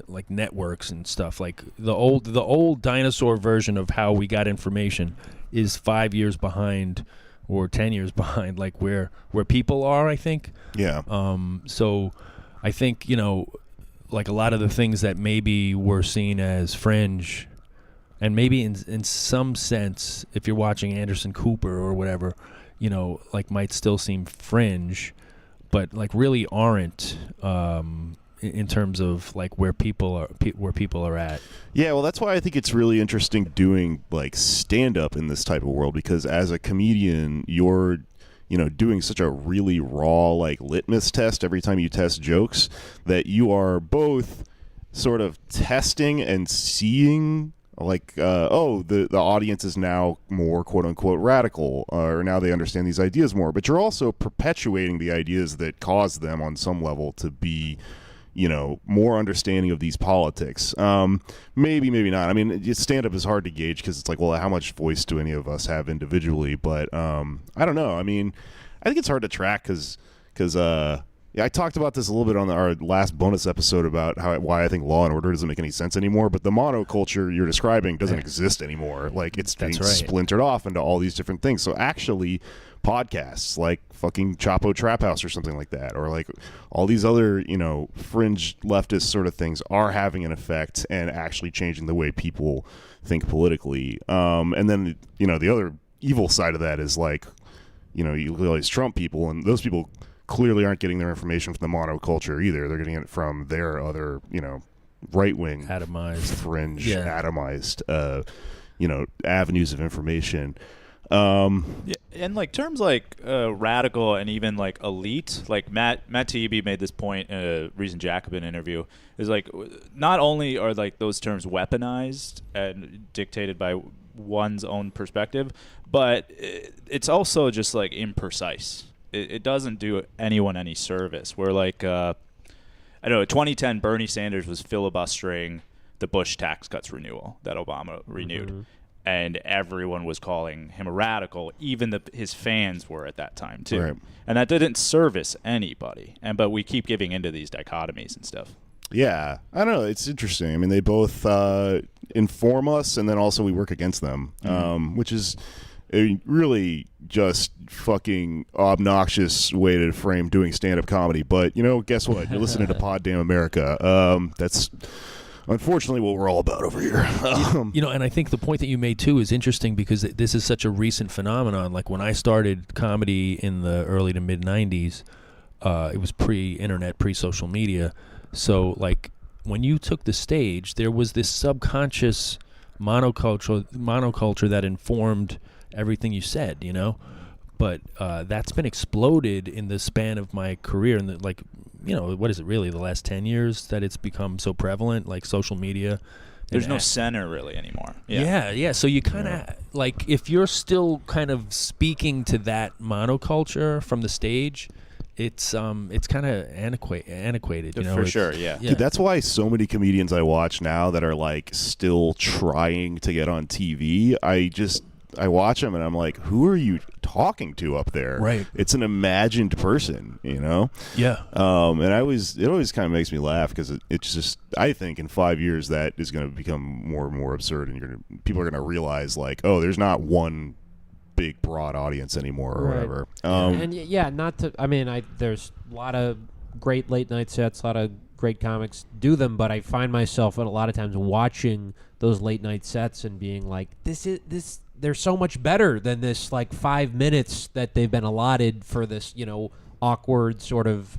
like networks and stuff. Like the old dinosaur version of how we got information is 5 years behind or 10 years behind, like where people are, I think.
Yeah.
So I think, you know, like a lot of the things that maybe were seen as fringe, and maybe in some sense, if you're watching Anderson Cooper or whatever, you know, like might still seem fringe, but like really aren't, in terms of like where people are at.
Yeah, well, that's why I think it's really interesting doing like stand up in this type of world, because as a comedian, you're, you know, doing such a really raw like litmus test every time you test jokes, that you are both sort of testing and seeing like the audience is now more quote unquote radical, or now they understand these ideas more, but you're also perpetuating the ideas that cause them on some level to be, you know, more understanding of these politics. Maybe not. I mean, stand-up is hard to gauge, because it's like, well, how much voice do any of us have individually? But I don't know. I mean, I think it's hard to track because Yeah, I talked about this a little bit on our last bonus episode about why I think Law and Order doesn't make any sense anymore. But the monoculture you're describing doesn't exist anymore. Like, it's being splintered off into all these different things. So actually, podcasts like fucking Chapo Trap House or something like that, or like all these other, fringe leftist sort of things are having an effect and actually changing the way people think politically. And then, the other evil side of that is like, you look at all these Trump people, and those people clearly aren't getting their information from the monoculture either. They're getting it from their other, right-wing,
atomized,
fringe, atomized, avenues of information.
And like terms like radical and even like elite, like Matt Taibbi made this point in a recent Jacobin interview, is like not only are like those terms weaponized and dictated by one's own perspective, but it's also just like imprecise. It doesn't do anyone any service. Where like I don't know, 2010 Bernie Sanders was filibustering the Bush tax cuts renewal that Obama renewed. And everyone was calling him a radical. Even his fans were at that time too,
right.
And that didn't service anybody. But we keep giving into these dichotomies and stuff.
Yeah, I don't know. It's interesting. I mean, they both inform us, and then also we work against them, which is a really just fucking obnoxious way to frame doing stand-up comedy. But guess what? You're listening to Pod Damn America. That's unfortunately what we're all about over here.
And I think the point that you made too is interesting because this is such a recent phenomenon. Like when I started comedy in the early to mid 90s, it was pre-internet, pre-social media. So like when you took the stage, there was this subconscious monoculture that informed everything you said, but that's been exploded in the span of my career, and what is it really, the last 10 years that it's become so prevalent, like social media.
There's no center really anymore.
Yeah. So you kind of like, if you're still kind of speaking to that monoculture from the stage, it's kind of antiquated,
For sure, yeah.
Dude, that's why so many comedians I watch now that are like still trying to get on TV, I watch them and I'm like, who are you talking to up there?
Right.
It's an imagined person,
Yeah.
And it always kind of makes me laugh because it's just, I think in 5 years that is going to become more and more absurd, and people are going to realize like, oh, there's not one big broad audience anymore or whatever.
There's a lot of great late night sets, a lot of great comics do them, but I find myself a lot of times watching those late night sets and being like, they're so much better than this like 5 minutes that they've been allotted for this, awkward sort of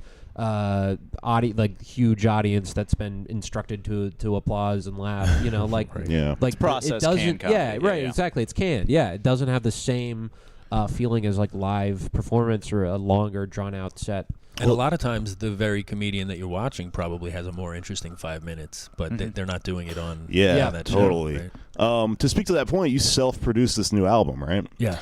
huge audience that's been instructed to applause and laugh, like
like process
it doesn't
canned comedy.
Exactly, it's canned. It doesn't have the same feeling as like live performance or a longer drawn out set.
And a lot of times the very comedian that you're watching probably has a more interesting 5 minutes, but they're not doing it on that
totally
show, right?
To speak to that point, you self-produced this new album, right?
Yeah.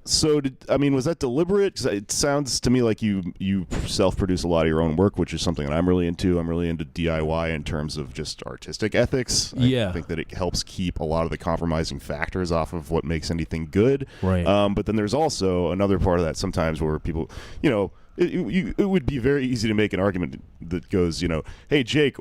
So, was that deliberate? 'Cause it sounds to me like you self-produce a lot of your own work, which is something that I'm really into. I'm really into DIY in terms of just artistic ethics. I think that it helps keep a lot of the compromising factors off of what makes anything good.
Right.
But then there's also another part of that sometimes where people, it would be very easy to make an argument that goes, hey, Jake,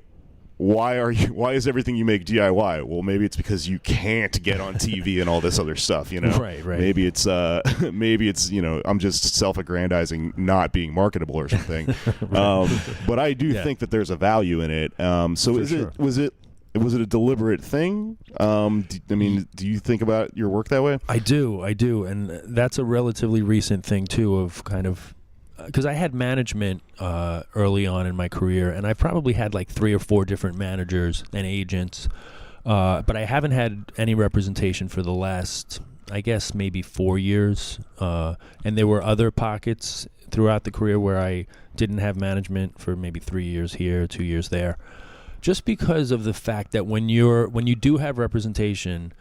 why is everything you make DIY? Well, maybe it's because you can't get on TV and all this other stuff,
Right.
Maybe it's I'm just self-aggrandizing, not being marketable or something. But I do think that there's a value in it. Was it a deliberate thing? Do you think about your work that way?
I do, and that's a relatively recent thing too, of kind of, because I had management early on in my career, and I've probably had like 3 or 4 different managers and agents, but I haven't had any representation for the last, I guess, maybe 4 years. And there were other pockets throughout the career where I didn't have management for maybe 3 years here, 2 years there, just because of the fact that when you do have representation,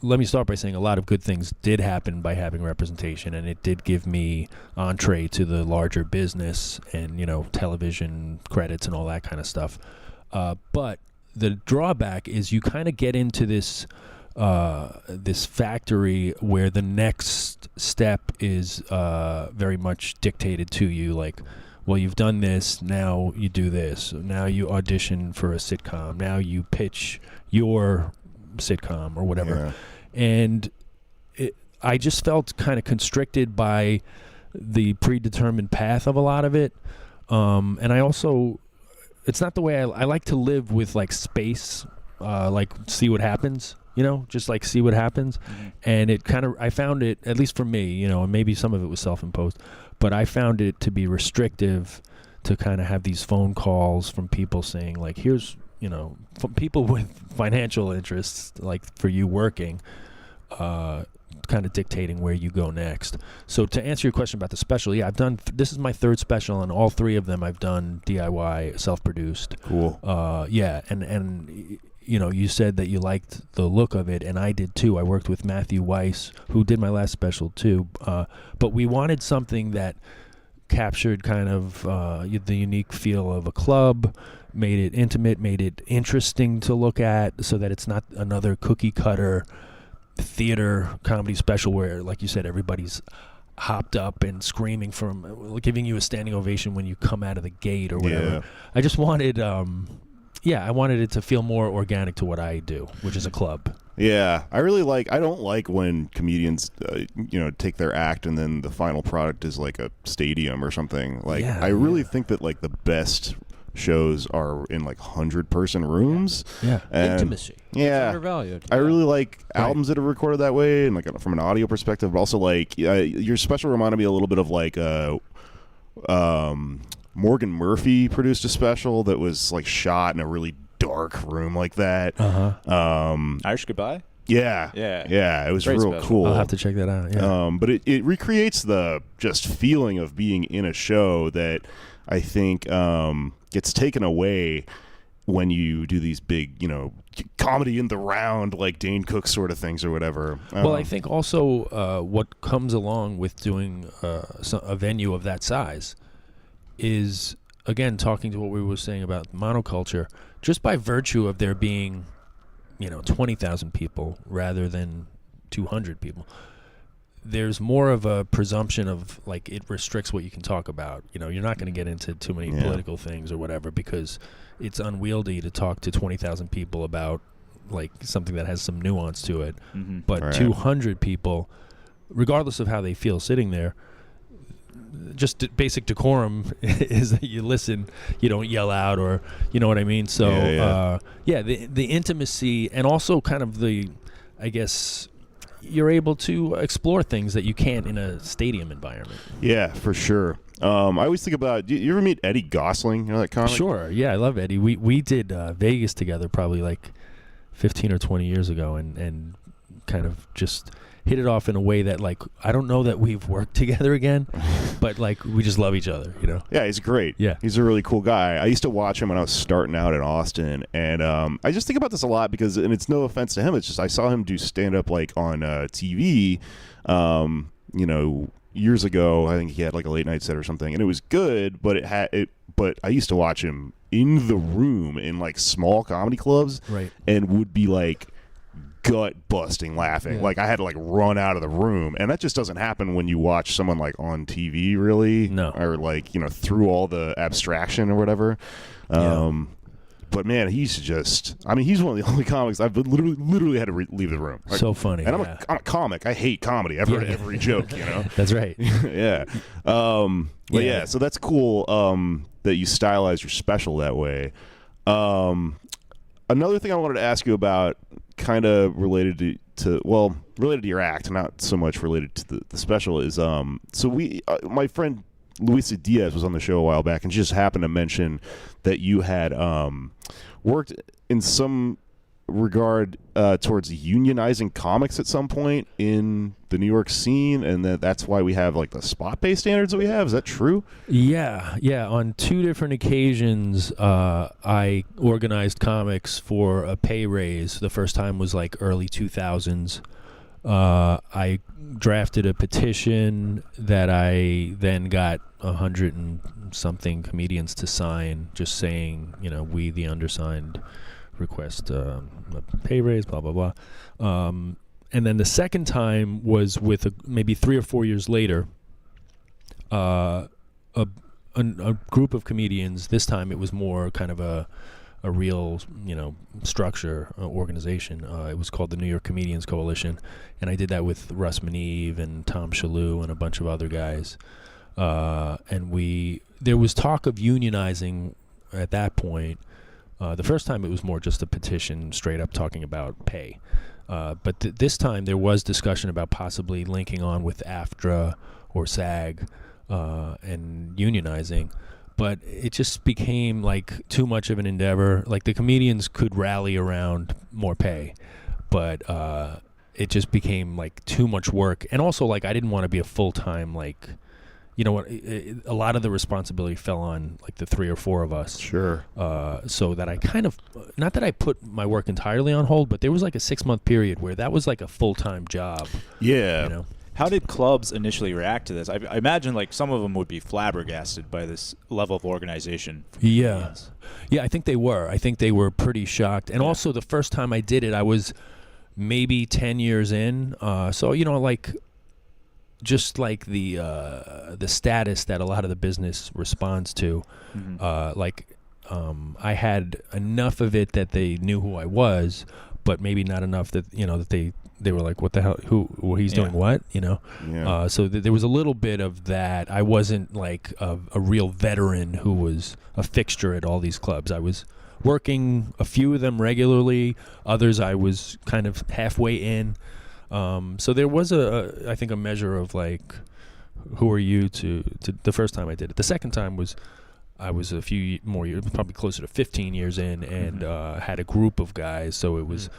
let me start by saying a lot of good things did happen by having representation, and it did give me entree to the larger business and, television credits and all that kind of stuff. But the drawback is you kind of get into this this factory where the next step is very much dictated to you. Like, well, you've done this, now you do this. Now you audition for a sitcom. Now you pitch your sitcom or whatever. Yeah. And I just felt kind of constricted by the predetermined path of a lot of it. And I also, it's not the way I like to live with like space, like see what happens, just like see what happens. Mm-hmm. And it kind of, I found it, at least for me, and maybe some of it was self-imposed, but I found it to be restrictive to kind of have these phone calls from people saying like, here's, from people with financial interests, like for you working, kind of dictating where you go next. So to answer your question about the special, yeah, I've done, this is my third special, and all three of them I've done DIY, self-produced.
Cool.
Yeah, and you said that you liked the look of it, and I did too. I worked with Matthew Weiss, who did my last special too, but we wanted something that captured kind of the unique feel of a club, made it intimate, made it interesting to look at, so that it's not another cookie cutter theater comedy special where, like you said, everybody's hopped up and screaming from giving you a standing ovation when you come out of the gate or whatever. Yeah. I just wanted I wanted it to feel more organic to what I do, which is a club.
Yeah, I don't like when comedians take their act and then the final product is like a stadium or something. Like, I really think that like the best shows are in like 100-person rooms.
Yeah,
and
intimacy.
Yeah,
it's undervalued.
I really like albums that are recorded that way, and like from an audio perspective. But also, like your special reminded me a little bit of like Morgan Murphy produced a special that was like shot in a really dark room like that.
Irish Goodbye.
Yeah. It was
Great
real
special.
cool.
I'll have to check that out. Yeah.
But it recreates the just feeling of being in a show that I think gets taken away when you do these big, comedy in the round, like Dane Cook sort of things or whatever.
Well, I think also what comes along with doing a venue of that size is, again, talking to what we were saying about monoculture, just by virtue of there being, 20,000 people rather than 200 people. There's more of a presumption of like it restricts what you can talk about. You're not going to get into too many political things or whatever because it's unwieldy to talk to 20,000 people about like something that has some nuance to it. Mm-hmm. But 200 people, regardless of how they feel sitting there, just basic decorum is that you listen, you don't yell out, or you know what I mean. So the intimacy, and also kind of I guess, you're able to explore things that you can't in a stadium environment. Yeah,
for sure. I always think about, you ever meet Eddie Gosling? You know that comic?
Sure. Yeah, I love Eddie. We did Vegas together probably like 15 or 20 years ago, and kind of just hit it off in a way that, like, I don't know that we've worked together again, but like we just love each other,
Yeah, he's great.
Yeah,
he's a really cool guy. I used to watch him when I was starting out in Austin, and I just think about this a lot because, and it's no offense to him, it's just I saw him do stand up like on TV, years ago. I think he had like a late night set or something, and it was good, but But I used to watch him in the room in like small comedy clubs,
right,
and would be like gut busting laughing. Like I had to like run out of the room, and that just doesn't happen when you watch someone like on TV, really.
No.
Or like, through all the abstraction or whatever. But man, he's just, he's one of the only comics I've literally had to leave the room. Like,
so funny.
And I'm a comic. I hate comedy. I've heard every joke,
That's right.
Yeah. But yeah, so that's cool that you stylize your special that way. Another thing I wanted to ask you about, kind of related to your act, not so much related to the special, is my friend Luisa Diaz was on the show a while back, and she just happened to mention that you had worked in some regard towards unionizing comics at some point in the New York scene, and that's why we have like the spot-based standards that we have. Is that true?
Yeah. On 2 different occasions, I organized comics for a pay raise. The first time was like early 2000s. I drafted a petition that I then got 100 and something comedians to sign, just saying, we, the undersigned, request a pay raise, blah, blah, blah. And then the second time was with maybe 3 or 4 years later, a group of comedians. This time it was more kind of a real, structure, organization. It was called the New York Comedians Coalition, and I did that with Russ Maneve and Tom Shalhoub and a bunch of other guys. And there was talk of unionizing at that point. The first time it was more just a petition, straight up talking about pay. But this time there was discussion about possibly linking on with AFTRA or SAG and unionizing. But it just became like too much of an endeavor. Like the comedians could rally around more pay, but it just became like too much work. And also, like, I didn't want to be a full-time, like, a lot of the responsibility fell on like the 3 or 4 of us.
Sure.
So that I kind of, not that I put my work entirely on hold, but there was like a 6-month period where that was like a full-time job.
Yeah.
How did clubs initially react to this? I imagine like some of them would be flabbergasted by this level of organization.
Yeah. I think they were. I think they were pretty shocked. And also the first time I did it, I was maybe 10 years in. So, like, just like the status that a lot of the business responds to, I had enough of it that they knew who I was, but maybe not enough that, that they were like, what the hell, he's doing what,
Yeah.
So there was a little bit of that. I wasn't like a real veteran who was a fixture at all these clubs. I was working a few of them regularly. Others I was kind of halfway in. So there was I think a measure of like, who are you to the first time I did it. The second time I was a few more years, probably closer to 15 years in, and had a group of guys, so it was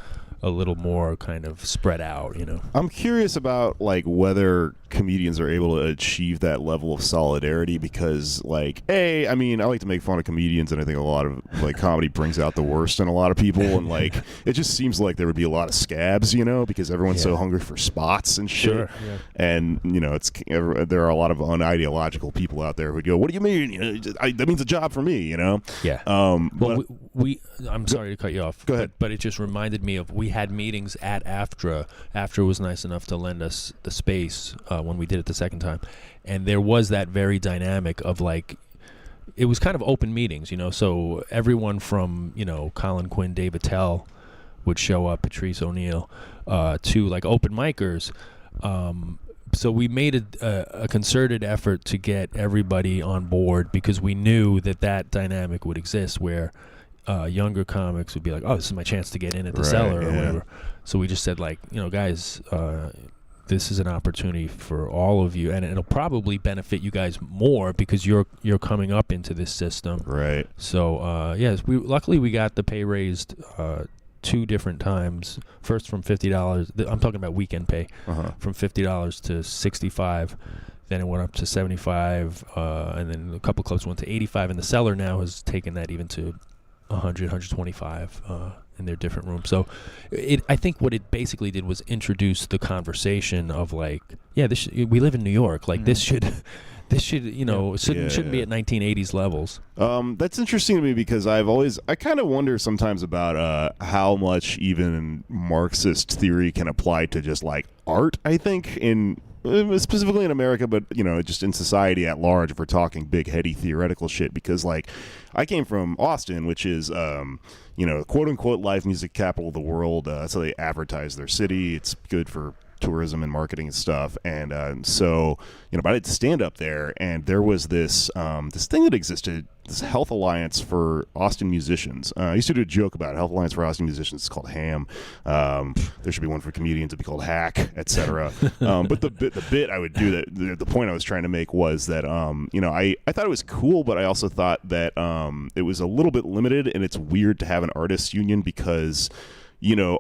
a little more kind of spread out,
I'm curious about like whether comedians are able to achieve that level of solidarity because, like, I like to make fun of comedians, and I think a lot of like comedy brings out the worst in a lot of people, and like it just seems like there would be a lot of scabs, because everyone's so hungry for spots and shit.
Sure. Yeah.
And there are a lot of unideological people out there who go, "What do you mean? That means a job for me,"
Yeah. Well, I'm sorry to cut you off.
Go ahead.
But it just reminded me of, we had meetings at AFTRA. AFTRA was nice enough to lend us the space when we did it the second time, and there was that very dynamic of like, it was kind of open meetings, so everyone from Colin Quinn, Dave Attell would show up, Patrice O'Neill, to like open micers. So we made a concerted effort to get everybody on board because we knew that dynamic would exist where younger comics would be like, oh, this is my chance to get in at the cellar or whatever. So we just said, like, guys, this is an opportunity for all of you, and it'll probably benefit you guys more because you're coming up into this system.
Right.
So yes, luckily we got the pay raised 2 different times. First from $50. I'm talking about weekend pay. From $50 to $65. Then it went up to $75, and then a couple clubs went to $85. And the cellar now has taken that even to $100, $125 in their different rooms. So I think what it basically did was introduce the conversation of like, we live in New York. Like this should shouldn't be at 1980s levels.
That's interesting to me because I kind of wonder sometimes about how much even Marxist theory can apply to just like art. I think specifically in America, but just in society at large, if we're talking big heady theoretical shit, because like I came from Austin, which is quote unquote live music capital of the world. That's how they advertise their city. It's good for tourism and marketing and stuff, and so but I had to stand up there, and there was this thing that existed, this Health Alliance for Austin Musicians. I used to do a joke about it. Health Alliance for Austin Musicians. It's called HAM. There should be one for comedians to be called Hack, etc. But the bit I would do, that the point I was trying to make was that I thought it was cool, but I also thought that it was a little bit limited, and it's weird to have an artists union because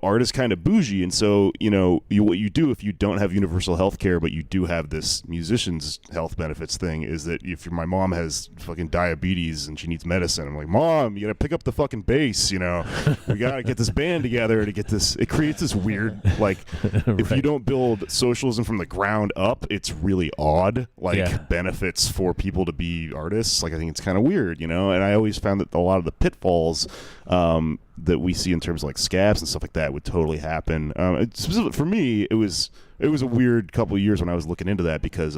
art is kind of bougie, and so what you do if you don't have universal health care, but you do have this musician's health benefits thing, is that if my mom has fucking diabetes and she needs medicine, I'm like, Mom, you gotta pick up the fucking bass, we gotta get this band together to get this. It creates this weird, like, if you don't build socialism from the ground up, it's really odd, like benefits for people to be artists. Like, I think it's kind of weird, and I always found that a lot of the pitfalls that we see in terms of like scabs and stuff like that would totally happen. Specifically for me, it was a weird couple of years when I was looking into that because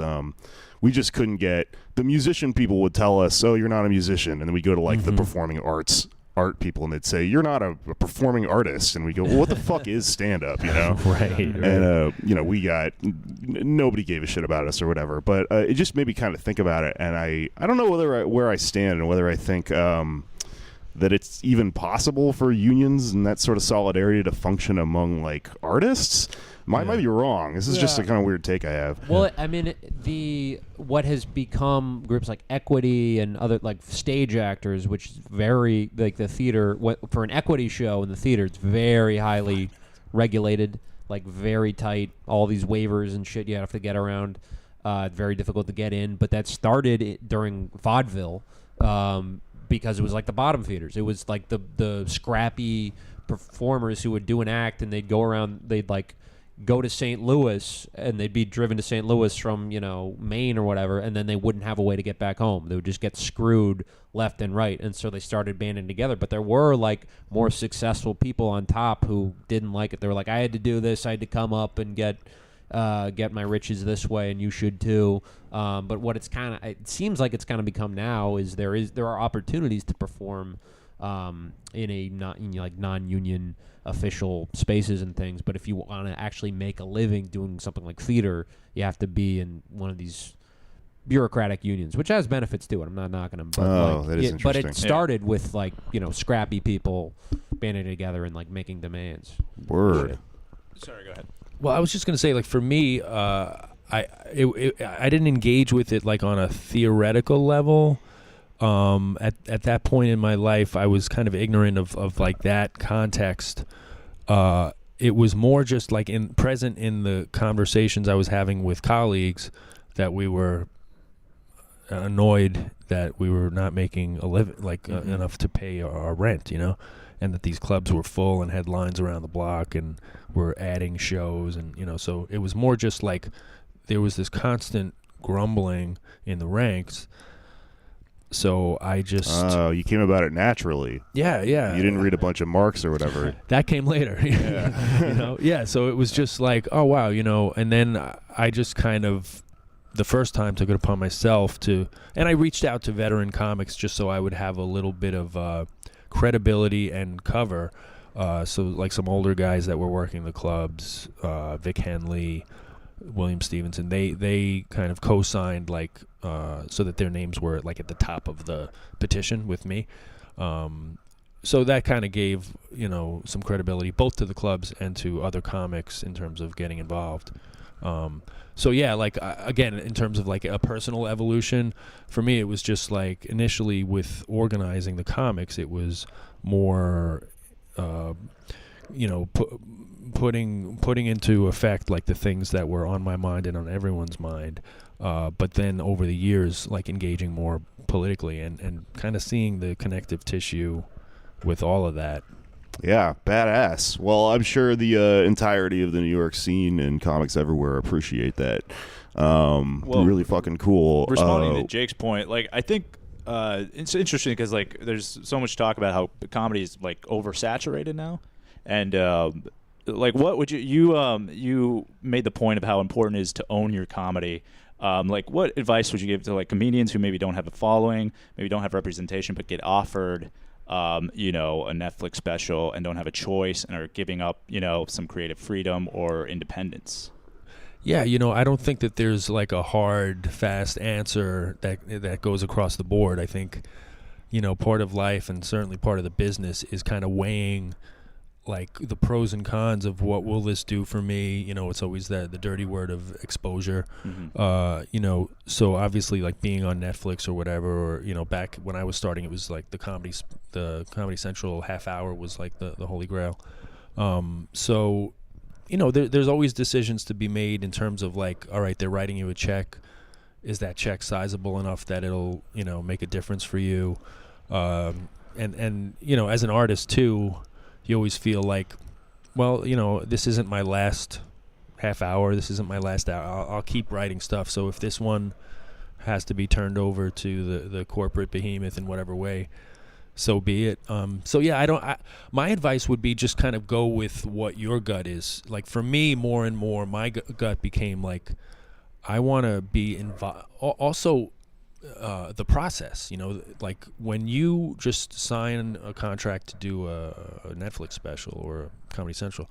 we just couldn't get the musician people would tell us, "Oh, you're not a musician," and then we go to like the performing arts art people and they'd say, "You're not a performing artist," and we go, "Well, what the fuck is stand up?" You know,
right.
And you know, we got nobody gave a shit about us or whatever, but it just made me kind of think about it, and I don't know where I stand and whether I think that it's even possible for unions and that sort of solidarity to function among like artists. Might be wrong. This is just a kind of weird take I have.
Well, I mean, what has become groups like Equity and other like stage actors, which is very like the theater. For an Equity show in the theater, it's very highly regulated, like very tight. All these waivers and shit you have to get around. Very difficult to get in. But that started during vaudeville because it was like the bottom feeders. It was like the scrappy performers who would do an act and they'd go around. They'd like go to St. Louis and they'd be driven to St. Louis from, you know, Maine or whatever, and then they wouldn't have a way to get back home. They would just get screwed left and right, and so they started banding together. But there were like more successful people on top who didn't like it. They were like, I had to do this, I had to come up and get my riches this way, and you should too. But what it seems like it's kind of become now is there are opportunities to perform in a non-union official spaces and things, but if you want to actually make a living doing something like theater, you have to be in one of these bureaucratic unions, which has benefits to it. I'm not knocking them, but
that is interesting.
But it started with like, you know, scrappy people banding together and like making demands.
Word.
Sorry, go ahead.
Well, I was just gonna say, like for me, I didn't engage with it like on a theoretical level. At that point in my life, I was kind of ignorant of like that context. It was more just like present in the conversations I was having with colleagues that we were annoyed that we were not making a living, like enough to pay our rent, you know, and that these clubs were full and had lines around the block and were adding shows, and you know, so it was more just like there was this constant grumbling in the ranks. So I just...
Oh, you came about it naturally.
Yeah.
You didn't read a bunch of Marx or whatever.
That came later.
Yeah.
You know? Yeah, so it was just like, oh, wow, you know, and then I just kind of, the first time took it upon myself to... And I reached out to veteran comics just so I would have a little bit of credibility and cover. So like some older guys that were working the clubs, Vic Henley, William Stevenson, they kind of co-signed like so that their names were like at the top of the petition with me. So that kind of gave, you know, some credibility both to the clubs and to other comics in terms of getting involved. So yeah, like again, in terms of like a personal evolution, for me it was just like initially with organizing the comics, it was more you know, putting into effect like the things that were on my mind and on everyone's mind, but then over the years like engaging more politically and kind of seeing the connective tissue with all of that.
Yeah, badass. Well, I'm sure the entirety of the New York scene and comics everywhere appreciate that. Really fucking cool.
Responding to Jake's point, like I think it's interesting because like there's so much talk about how comedy is like oversaturated now, and like what would you made the point of how important it is to own your comedy. Like what advice would you give to like comedians who maybe don't have a following, maybe don't have representation, but get offered you know, a Netflix special and don't have a choice and are giving up, you know, some creative freedom or independence?
Yeah, you know, I don't think that there's like a hard, fast answer that goes across the board. I think, you know, part of life and certainly part of the business is kind of weighing like the pros and cons of what will this do for me. You know, it's always the dirty word of exposure. You know, so obviously like being on Netflix or whatever, or, you know, back when I was starting, it was like the Comedy Central half hour was like the holy grail. So, you know, there's always decisions to be made in terms of like, all right, they're writing you a check. Is that check sizable enough that it'll, you know, make a difference for you? And you know, as an artist too, you always feel like, well, you know, this isn't my last half hour. This isn't my last hour. I'll keep writing stuff. So if this one has to be turned over to the corporate behemoth in whatever way, so be it. So yeah, my advice would be just kind of go with what your gut is. Like for me, more and more, my gut became like, I want to be involved. Also, the process, like when you just sign a contract to do a Netflix special or a Comedy Central,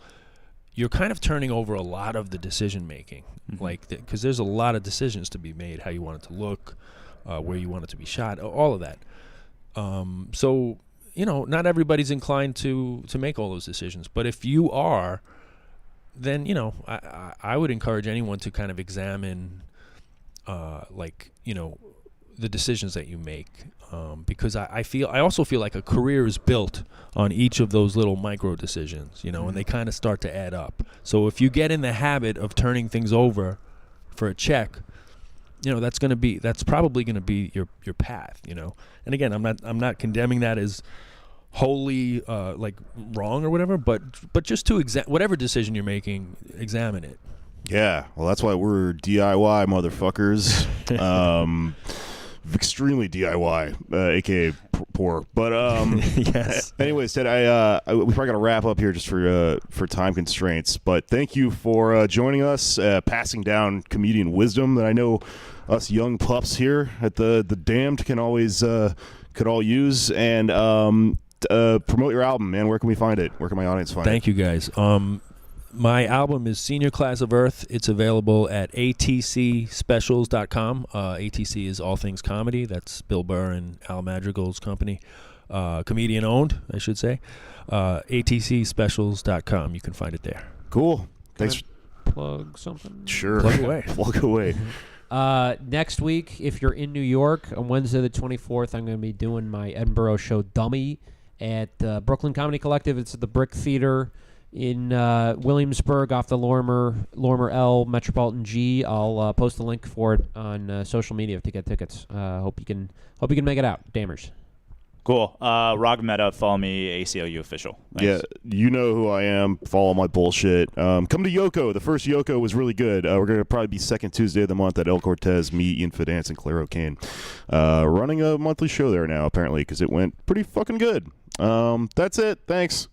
you're kind of turning over a lot of the decision making, like because there's a lot of decisions to be made, how you want it to look, where you want it to be shot, all of that. So not everybody's inclined to make all those decisions, but if you are, then I would encourage anyone to kind of examine, the decisions that you make, because I also feel like a career is built on each of those little micro decisions, and they kind of start to add up. So if you get in the habit of turning things over for a check, that's probably going to be your path, And again, I'm not condemning that as wholly like wrong or whatever, but just to whatever decision you're making, examine it.
Yeah, well, that's why we're DIY motherfuckers. Extremely DIY, aka poor. But
yes.
Anyways, Ted, we probably got to wrap up here just for time constraints. But thank you for joining us, passing down comedian wisdom that I know us young pups here at the Damned can always could all use. And promote your album, man. Where can we find it? Where can my audience find it?
Thank you, guys. My album is Senior Class of Earth. It's available at atcspecials.com. ATC is All Things Comedy. That's Bill Burr and Al Madrigal's company. Comedian owned, I should say. atcspecials.com. You can find it there.
Cool. Thanks.
Plug something?
Sure.
Plug away.
Plug away.
Next week, if you're in New York, on Wednesday the 24th, I'm going to be doing my Edinburgh show Dummy at Brooklyn Comedy Collective. It's at the Brick Theater in Williamsburg off the Lorimer L Metropolitan G. I'll post the link for it on social media to get tickets. Hope you can make it out, Dammers.
Cool. Rog Meta, follow me, ACLU official. Thanks.
Yeah, you know who I am. Follow my bullshit. Come to Yoko. The first Yoko was really good. We're going to probably be second Tuesday of the month at El Cortez. Me, Ian Fidance, and Claire O'Kane. Running a monthly show there now, apparently, because it went pretty fucking good. That's it. Thanks.